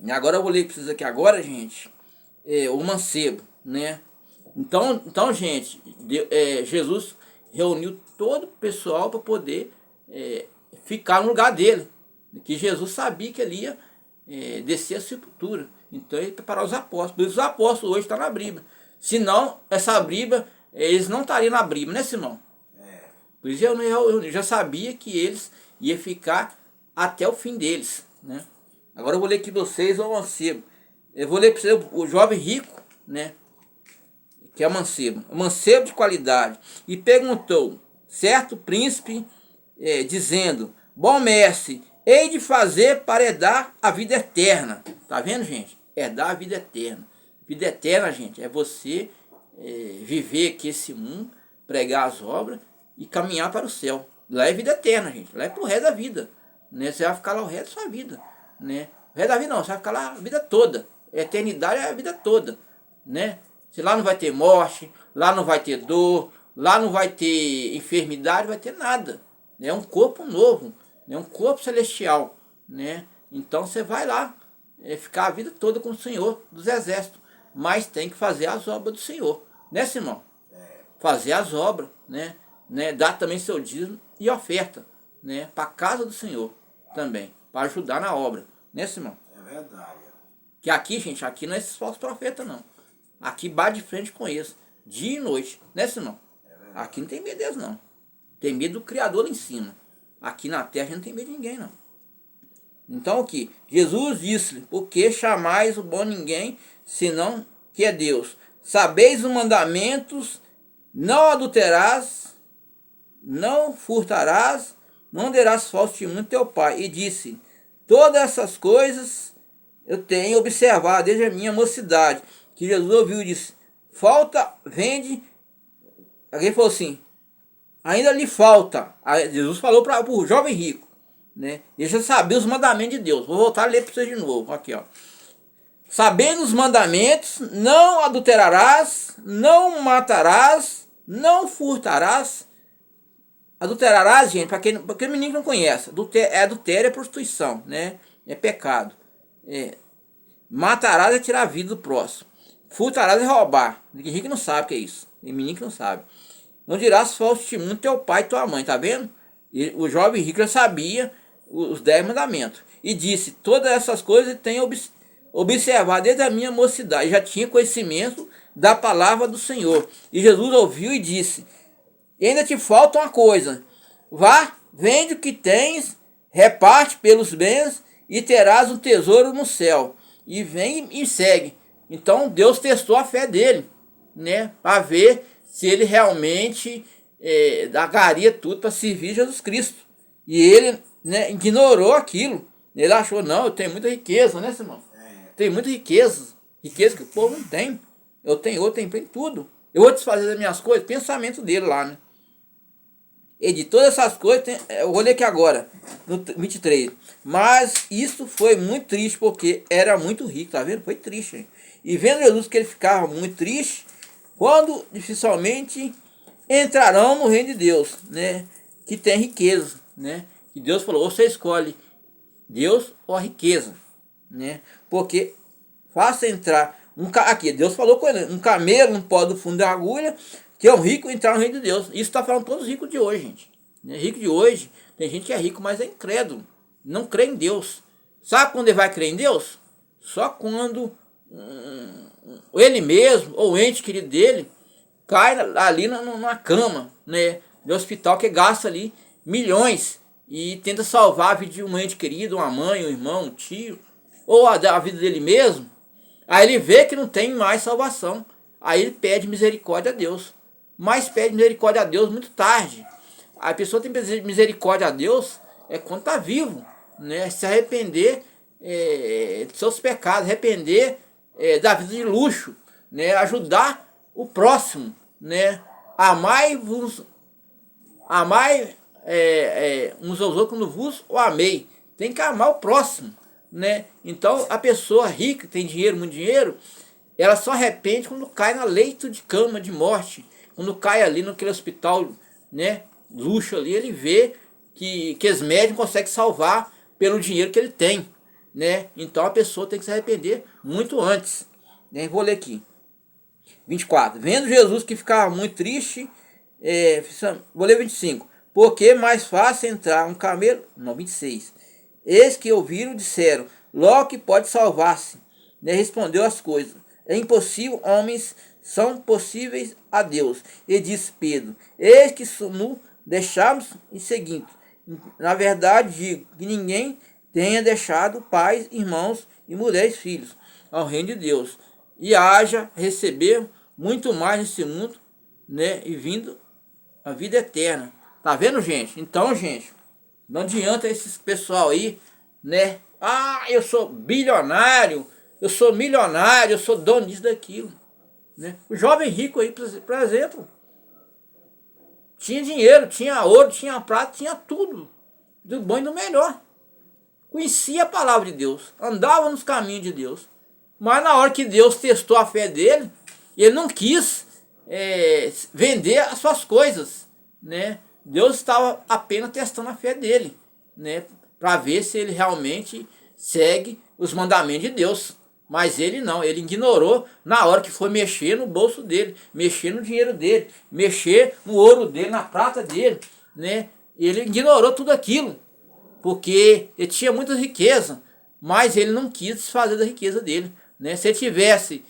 E agora eu vou ler para vocês aqui agora, gente, o mancebo, né? Então gente, Jesus reuniu todo o pessoal para poder ficar no lugar dele. Que Jesus sabia que ele ia descer a sepultura. Então ele preparou os apóstolos. Por isso os apóstolos hoje estão na Bíblia. Senão, essa Bíblia, eles não estariam na Bíblia, né, Simão? Por isso eu já sabia que eles iam ficar até o fim deles, né? Agora eu vou ler aqui para vocês o mancebo. Eu vou ler para vocês o jovem rico, né? Que é mancebo. Mancebo de qualidade. E perguntou, certo príncipe, dizendo, bom mestre, hei de fazer para herdar a vida eterna. Tá vendo, gente? Herdar a vida eterna. Vida eterna, gente, é você viver aqui esse mundo, pregar as obras e caminhar para o céu. Lá é vida eterna, gente. Lá é pro resto da vida, né? Você vai ficar lá o resto da sua vida, né? O resto da vida não, você vai ficar lá a vida toda. A eternidade é a vida toda, né? Se lá não vai ter morte, lá não vai ter dor, lá não vai ter enfermidade, vai ter nada. É um corpo novo, é um corpo celestial, né? Então você vai lá ficar a vida toda com o Senhor dos Exércitos, mas tem que fazer as obras do Senhor, né, Simão? Fazer as obras, né? Dar também seu dízimo e oferta, né? Para a casa do Senhor também, para ajudar na obra, né, Simão? É verdade. Que aqui, gente, aqui não é esses falsos profetas, não. Aqui bate de frente com eles, dia e noite, né, Simão? Aqui não tem medo deles, não. Tem medo do Criador lá em cima. Aqui na terra a gente não tem medo de ninguém, não. Então aqui, Jesus disse-lhe, por que chamais o bom ninguém, senão que é Deus? Sabeis os mandamentos, não adulterarás, não furtarás, não derás falso testemunho teu pai. E disse, todas essas coisas eu tenho observado desde a minha mocidade. Que Jesus ouviu e disse, falta, vende. Alguém falou assim, ainda lhe falta. Aí Jesus falou para o jovem rico, né? Ele já sabia os mandamentos de Deus. Vou voltar a ler para vocês de novo. Aqui, ó. Sabendo os mandamentos, não adulterarás, não matarás, não furtarás. Adulterarás, gente, para quem o menino não conhece, adultério é prostituição, né? É pecado. Matarás é tirar a vida do próximo. Furtarás é roubar. Tem gente que não sabe o que é isso. Tem menino que não sabe. Não dirás falso testemunho teu pai e tua mãe, tá vendo? E o jovem rico já sabia os 10 mandamentos. E disse, todas essas coisas tenho observado desde a minha mocidade. Já tinha conhecimento da palavra do Senhor. E Jesus ouviu e disse, e ainda te falta uma coisa. Vá, vende o que tens, reparte pelos bens e terás um tesouro no céu. E vem e segue. Então Deus testou a fé dele, né? Para ver se ele realmente dagaria tudo para servir Jesus Cristo. E ele, né, ignorou aquilo. Ele achou, não, eu tenho muita riqueza, né, Simão? Tem muita riqueza. Riqueza que o povo não tem. Eu tenho tudo. Eu vou desfazer das minhas coisas. Pensamento dele lá, né? E de todas essas coisas, eu vou ler aqui agora, no 23. Mas isso foi muito triste, porque era muito rico, tá vendo? Foi triste, hein? E vendo Jesus que ele ficava muito triste, quando dificilmente entrarão no reino de Deus, né? Que tem riqueza, né? Que Deus falou, você escolhe Deus ou a riqueza, né? Porque faça entrar, aqui Deus falou com ele, um camelo não pode do fundo da agulha, que é um rico entrar no reino de Deus. Isso está falando todos os ricos de hoje, gente. Rico de hoje, tem gente que é rico, mas é incrédulo. Não crê em Deus. Sabe quando ele vai crer em Deus? Só quando ele mesmo, ou o ente querido dele, cai ali numa cama, né, de hospital, que gasta ali milhões e tenta salvar a vida de um ente querido, uma mãe, um irmão, um tio, ou a vida dele mesmo. Aí ele vê que não tem mais salvação. Aí ele pede misericórdia a Deus. Mas pede misericórdia a Deus muito tarde. A pessoa tem misericórdia a Deus quando está vivo, né? Se arrepender de seus pecados, arrepender da vida de luxo, né? Ajudar o próximo, né? Amai-vos, amai uns aos outros quando vos o amei. Tem que amar o próximo, né? Então a pessoa rica, tem dinheiro, muito dinheiro, ela só arrepende quando cai na leito de cama de morte, quando cai ali naquele hospital, né, luxo ali, ele vê que os médicos conseguem salvar pelo dinheiro que ele tem, né? Então a pessoa tem que se arrepender muito antes, né? Vou ler aqui. 24. Vendo Jesus que ficava muito triste, vou ler 25. Porque mais fácil entrar um camelo... Não, 26. Eis que ouviram, disseram, logo que pode salvar-se. Né? Respondeu as coisas. É impossível, homens são possíveis a Deus. E disse Pedro, eis que no deixamos e seguimos. Na verdade digo que ninguém tenha deixado pais, irmãos e mulheres, filhos, ao reino de Deus. E haja receber muito mais nesse mundo, né? E vindo a vida eterna. Tá vendo, gente? Então, gente, não adianta esses pessoal aí, né? Ah, eu sou bilionário, eu sou milionário, eu sou dono disso, daquilo. Né? O jovem rico aí, por exemplo, tinha dinheiro, tinha ouro, tinha prata, tinha tudo. Do bom e do melhor. Conhecia a palavra de Deus, andava nos caminhos de Deus. Mas na hora que Deus testou a fé dele, ele não quis vender as suas coisas, né? Deus estava apenas testando a fé dele, né? Para ver se ele realmente segue os mandamentos de Deus. Mas ele não, ele ignorou na hora que foi mexer no bolso dele, mexer no dinheiro dele, mexer no ouro dele, na prata dele, né? Ele ignorou tudo aquilo, porque ele tinha muita riqueza, mas ele não quis desfazer da riqueza dele, né? Se ele tivesse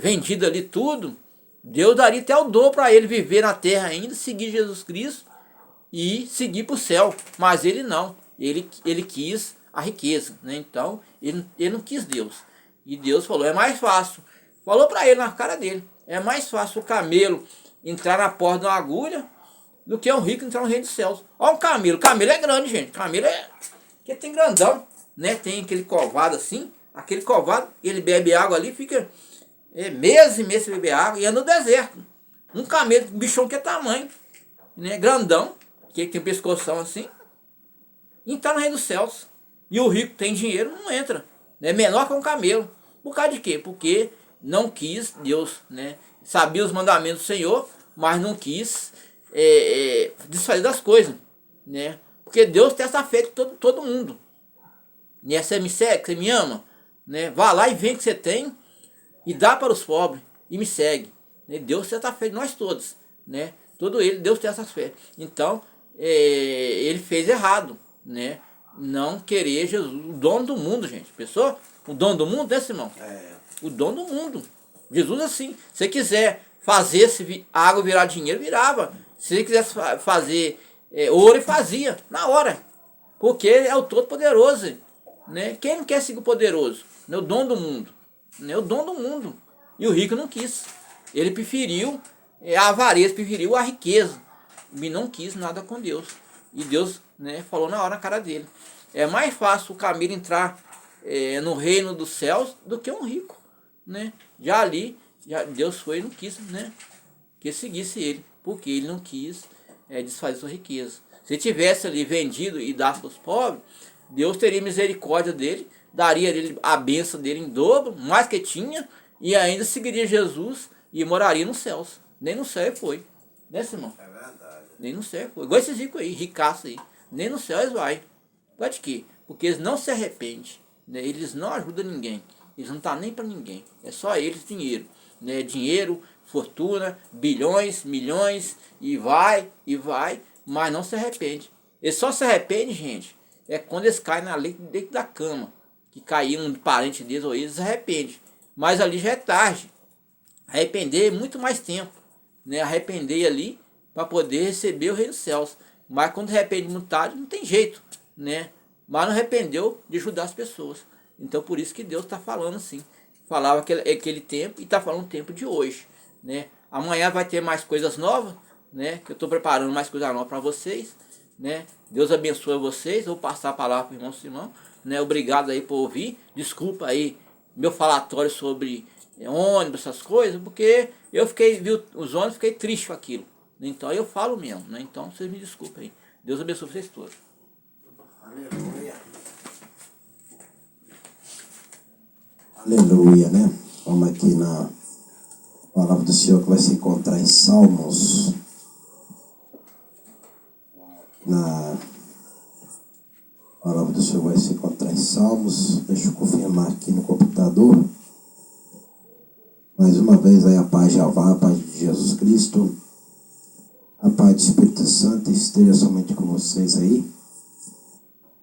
vendido ali tudo, Deus daria até o dom para ele viver na terra ainda, seguir Jesus Cristo e seguir para o céu. Mas ele não, ele quis a riqueza, né? Então ele não quis Deus. E Deus falou, é mais fácil. Falou para ele na cara dele, é mais fácil o camelo entrar na porta de uma agulha do que um rico entrar no reino dos céus. Olha um camelo, camelo é grande, gente. Camelo que tem grandão, né? Tem aquele covado assim, aquele covado, ele bebe água ali, fica meses e meses sem beber água e anda no deserto. Um camelo, um bichão que é tamanho, né? Grandão, que tem um pescoção assim, e entrar no reino dos céus. E o rico tem dinheiro, não entra. É menor que um camelo. Por causa de quê? Porque não quis Deus, né? Sabia os mandamentos do Senhor, mas não quis desfazer das coisas, né? Porque Deus tem essa fé de todo mundo. Né? Você me segue, você me ama, né? Vá lá e vê o que você tem e dá para os pobres e me segue. Né? Deus tem essa fé de nós todos, né? Todo ele, Deus tem essa fé. Então, ele fez errado, né? Não querer Jesus, o dono do mundo, gente. Pessoa, o dono do mundo, né, Simão? O dono do mundo. Jesus assim, se você quiser fazer a água virar dinheiro, virava. Se ele quisesse fazer ouro, ele fazia, na hora. Porque ele é o Todo-Poderoso, né? Quem não quer seguir o poderoso? Né? O dono do mundo. Né? O dono do mundo. E o rico não quis. Ele preferiu a avareza, preferiu a riqueza. E não quis nada com Deus. E Deus, né, falou na hora na cara dele. É mais fácil o camelo entrar no reino dos céus do que um rico, né? Já ali, Deus foi e não quis, né, que seguisse ele, porque ele não quis desfazer sua riqueza. Se tivesse ali vendido e dado para os pobres, Deus teria misericórdia dele, daria a bênção dele em dobro, mais que tinha, e ainda seguiria Jesus e moraria nos céus. Nem no céu ele foi, né, Simão? É verdade. Nem no céu foi. Igual esses ricos aí, ricaços aí. Nem no céu eles vai. Por de quê? Porque eles não se arrependem. Né? Eles não ajudam ninguém. Eles não estão nem para ninguém. É só eles dinheiro. Né? Dinheiro, fortuna, bilhões, milhões, e vai, mas não se arrepende. Eles só se arrependem, gente, quando eles caem na lei dentro da cama. Que caiu um parente deles ou eles se arrependem. Mas ali já é tarde. Arrepender é muito mais tempo. Né? Arrepender ali para poder receber o reino dos céus. Mas quando arrepende muito tarde, não tem jeito, né? Mas não arrependeu de ajudar as pessoas. Então por isso que Deus está falando assim. falava aquele tempo e está falando o tempo de hoje, né? Amanhã vai ter mais coisas novas, né? Que eu estou preparando mais coisas novas para vocês, né? Deus abençoe vocês. Vou passar a palavra para o irmão Simão, né? Obrigado aí por ouvir. Desculpa aí meu falatório sobre ônibus, essas coisas, porque eu vi os ônibus, fiquei triste com aquilo. Então eu falo mesmo, né? Então vocês me desculpem aí. Deus abençoe vocês todos. Aleluia. Aleluia, né? Vamos aqui na palavra do Senhor que vai se encontrar em Salmos. Na palavra do Senhor vai se encontrar em Salmos. Deixa eu confirmar aqui no computador. Mais uma vez aí a paz de Jeová, a paz de Jesus Cristo, a paz do Espírito Santo esteja somente com vocês aí.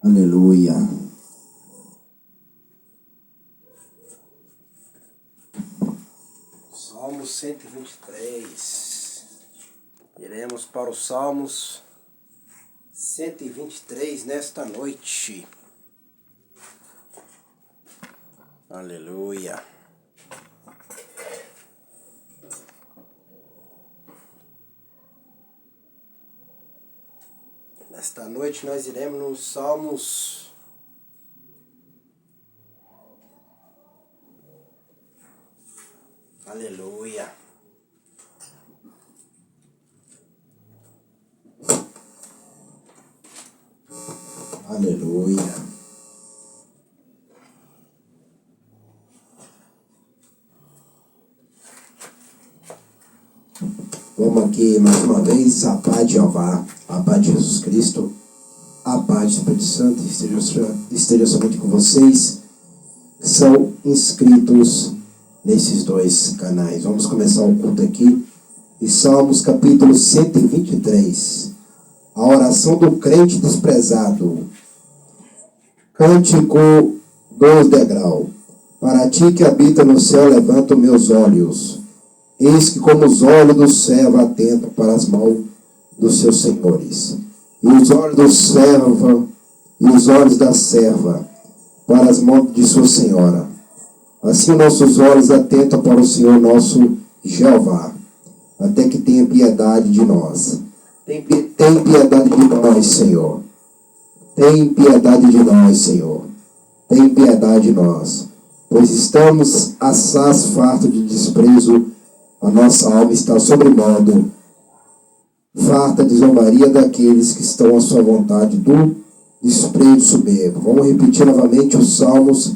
Aleluia. Salmos 123. Iremos para os Salmos 123 nesta noite. Aleluia. Nesta noite nós iremos nos Salmos Aleluia. Aleluia. Vamos aqui mais uma vez, a paz de Jeová, a paz de Jesus Cristo, a paz do Espírito Santo esteja somente com vocês que são inscritos nesses dois canais. Vamos começar o culto aqui em Salmos capítulo 123, a oração do crente desprezado. Cântico dos degraus. Para ti que habita no céu, levanto meus olhos. Eis que como os olhos do servo atentam para as mãos dos seus senhores, e os olhos do servo e os olhos da serva para as mãos de sua senhora. Assim nossos olhos atentam para o Senhor nosso Jeová, até que tenha piedade de nós. Tem piedade de nós, Senhor. Tem piedade de nós, Senhor. Tem piedade de nós, pois estamos assaz fartos de desprezo. A nossa alma está sobremodo farta de zombaria daqueles que estão à sua vontade do desprezo soberbo. Vamos repetir novamente os Salmos,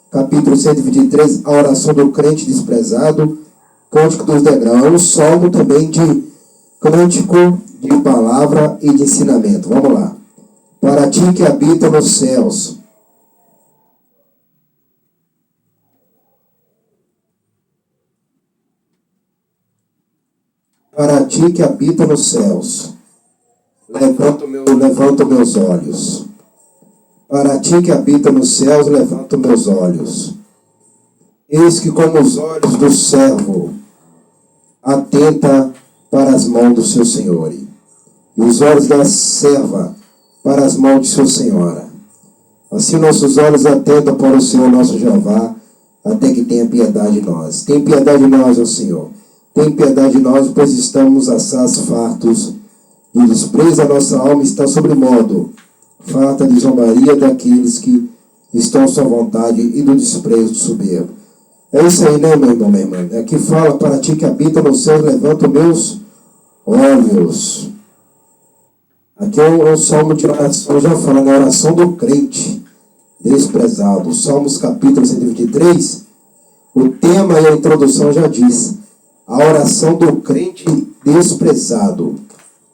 capítulo 123, a oração do crente desprezado, cântico dos degraus. É um salmo também de cântico de palavra e de ensinamento. Vamos lá. Para ti que habita nos céus, para ti que habita nos céus, levanto meus olhos. Para ti que habita nos céus, levanto meus olhos. Eis que como os olhos do servo atenta para as mãos do seu senhor, e os olhos da serva para as mãos de sua senhora. Assim nossos olhos atentam para o Senhor nosso Jeová, até que tenha piedade de nós. Tem piedade de nós, ó Senhor. Tem piedade de nós, pois estamos assaz fartos de desprezo. A nossa alma está sobremodo farta de zombaria daqueles que estão à sua vontade e do desprezo do soberbo. É isso aí, né, meu irmão, minha irmã? Aqui fala, para ti que habita no céu, levanto meus olhos. Aqui é um salmo de oração, já fala, na oração do crente desprezado. Salmos capítulo 123, o tema e a introdução já diz: a oração do crente desprezado.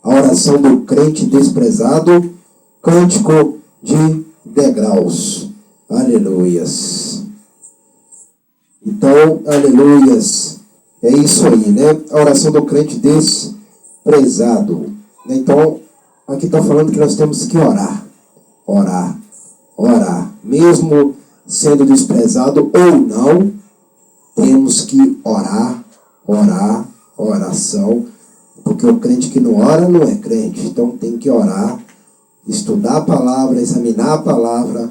A oração do crente desprezado, cântico de degraus. Aleluias. Então, aleluias. É isso aí, né? A oração do crente desprezado. Então, aqui está falando que nós temos que orar. Orar. Orar. Mesmo sendo desprezado ou não, temos que orar. Orar, oração, porque o crente que não ora não é crente. Então tem que orar, estudar a palavra, examinar a palavra,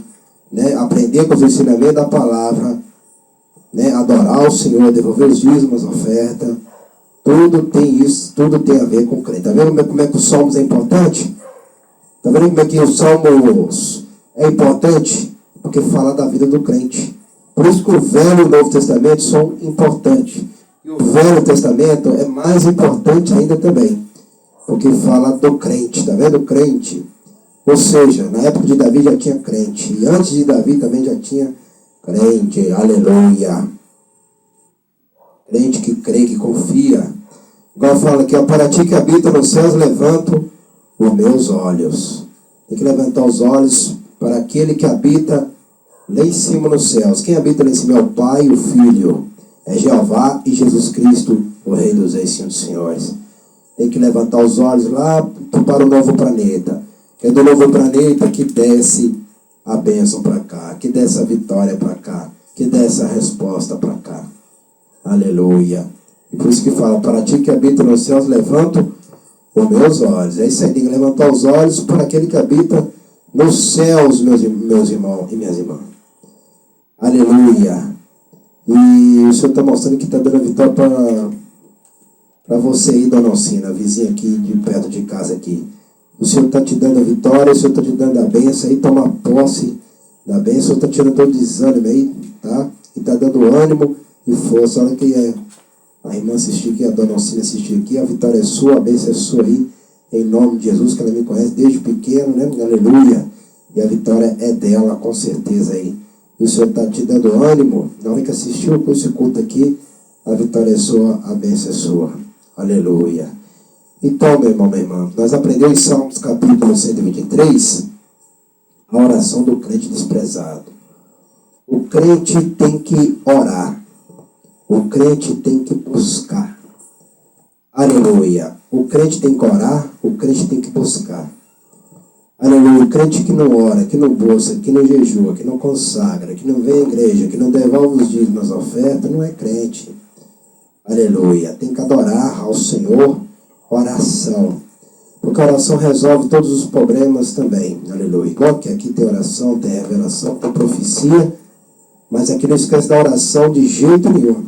né? Aprender com os ensinamentos da palavra, né? Adorar o Senhor, devolver os dízimos, oferta. Tudo tem isso, tudo tem a ver com o crente. Está vendo como é que os salmos é importante? Está vendo como é que os salmos é importante? Porque fala da vida do crente. Por isso que o Velho e o Novo Testamento são importantes. E o Velho Testamento é mais importante ainda também. Porque fala do crente, está vendo? O crente. Ou seja, na época de Davi já tinha crente. E antes de Davi também já tinha crente. Aleluia. Crente que crê, que confia. Igual fala aqui, ó, para ti que habita nos céus, levanto os meus olhos. Tem que levantar os olhos para aquele que habita lá em cima nos céus. Quem habita lá em cima é o Pai e o Filho. É Jeová e Jesus Cristo, o Rei dos Reis, Senhor dos Senhores. Tem que levantar os olhos lá para o novo planeta. É do novo planeta que desce a bênção para cá, que desce a vitória para cá, que desce a resposta para cá. Aleluia. E por isso que fala, para ti que habita nos céus, levanto os meus olhos. É isso aí, tem que levantar os olhos para aquele que habita nos céus, meus irmãos e minhas irmãs. Aleluia. E o Senhor está mostrando que está dando a vitória para você aí, dona Alcina, vizinha aqui de perto de casa aqui. O Senhor está te dando a vitória, o Senhor está te dando a bênção aí, toma posse da bênção, o Senhor está tirando todo o desânimo aí, tá? E está dando ânimo e força. Olha que a irmã assistir aqui, a dona Alcina assistir aqui, a vitória é sua, a bênção é sua aí, em nome de Jesus, que ela me conhece desde pequeno, né? Aleluia. E a vitória é dela, com certeza aí. E o Senhor está te dando ânimo. Na hora que assistiu esse culto aqui, a vitória é sua, a bênção é sua. Aleluia. Então, meu irmão, minha irmã, nós aprendemos em Salmos capítulo 123, a oração do crente desprezado. O crente tem que orar. O crente tem que buscar. Aleluia. O crente tem que orar, o crente tem que buscar. Aleluia. O crente que não ora, que não busca, que não jejua, que não consagra, que não vem à igreja, que não devolve os dízimos, as ofertas, não é crente. Aleluia. Tem que adorar ao Senhor, oração. Porque a oração resolve todos os problemas também. Aleluia. Igual que aqui tem oração, tem revelação, tem profecia, mas aqui não esquece da oração de jeito nenhum.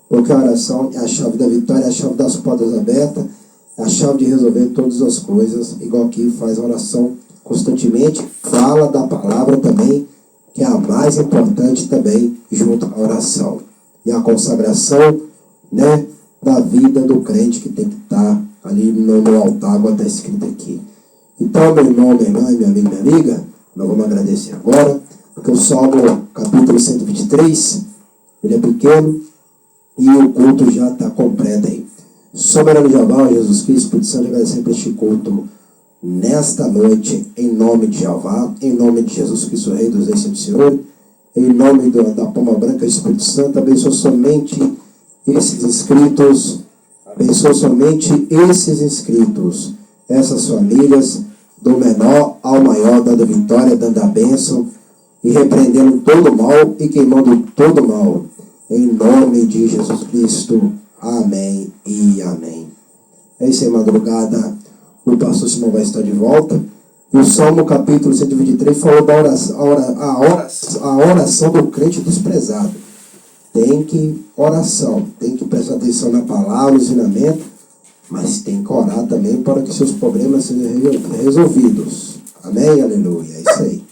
Porque a oração é a chave da vitória, é a chave das portas abertas, é a chave de resolver todas as coisas. Igual aqui faz a oração constantemente, fala da palavra também, que é a mais importante também, junto à oração. E a consagração, né, da vida do crente que tem que estar ali no altar, como está escrito aqui. Então, meu irmão, minha irmã, meu amigo, minha amiga, nós vamos agradecer agora, porque o Salmo capítulo 123, ele é pequeno, e o culto já está completo aí. Soberano Jeová, Jesus Cristo, Espírito Santo, agradecer por este culto nesta noite, em nome de Jeová, em nome de Jesus Cristo, Rei dos Reis, Senhor, em nome da Palma Branca, Espírito Santo, abençoa somente esses inscritos, abençoa somente esses inscritos, essas famílias, do menor ao maior, dando vitória, dando a bênção, e repreendendo todo mal e queimando todo mal. Em nome de Jesus Cristo. Amém e amém. É isso aí, madrugada. O pastor Simão vai estar de volta. E o Salmo capítulo 123 falou da a oração do crente desprezado. Tem que oração, tem que prestar atenção na palavra, no ensinamento, mas tem que orar também para que seus problemas sejam resolvidos. Amém? Aleluia. É isso aí.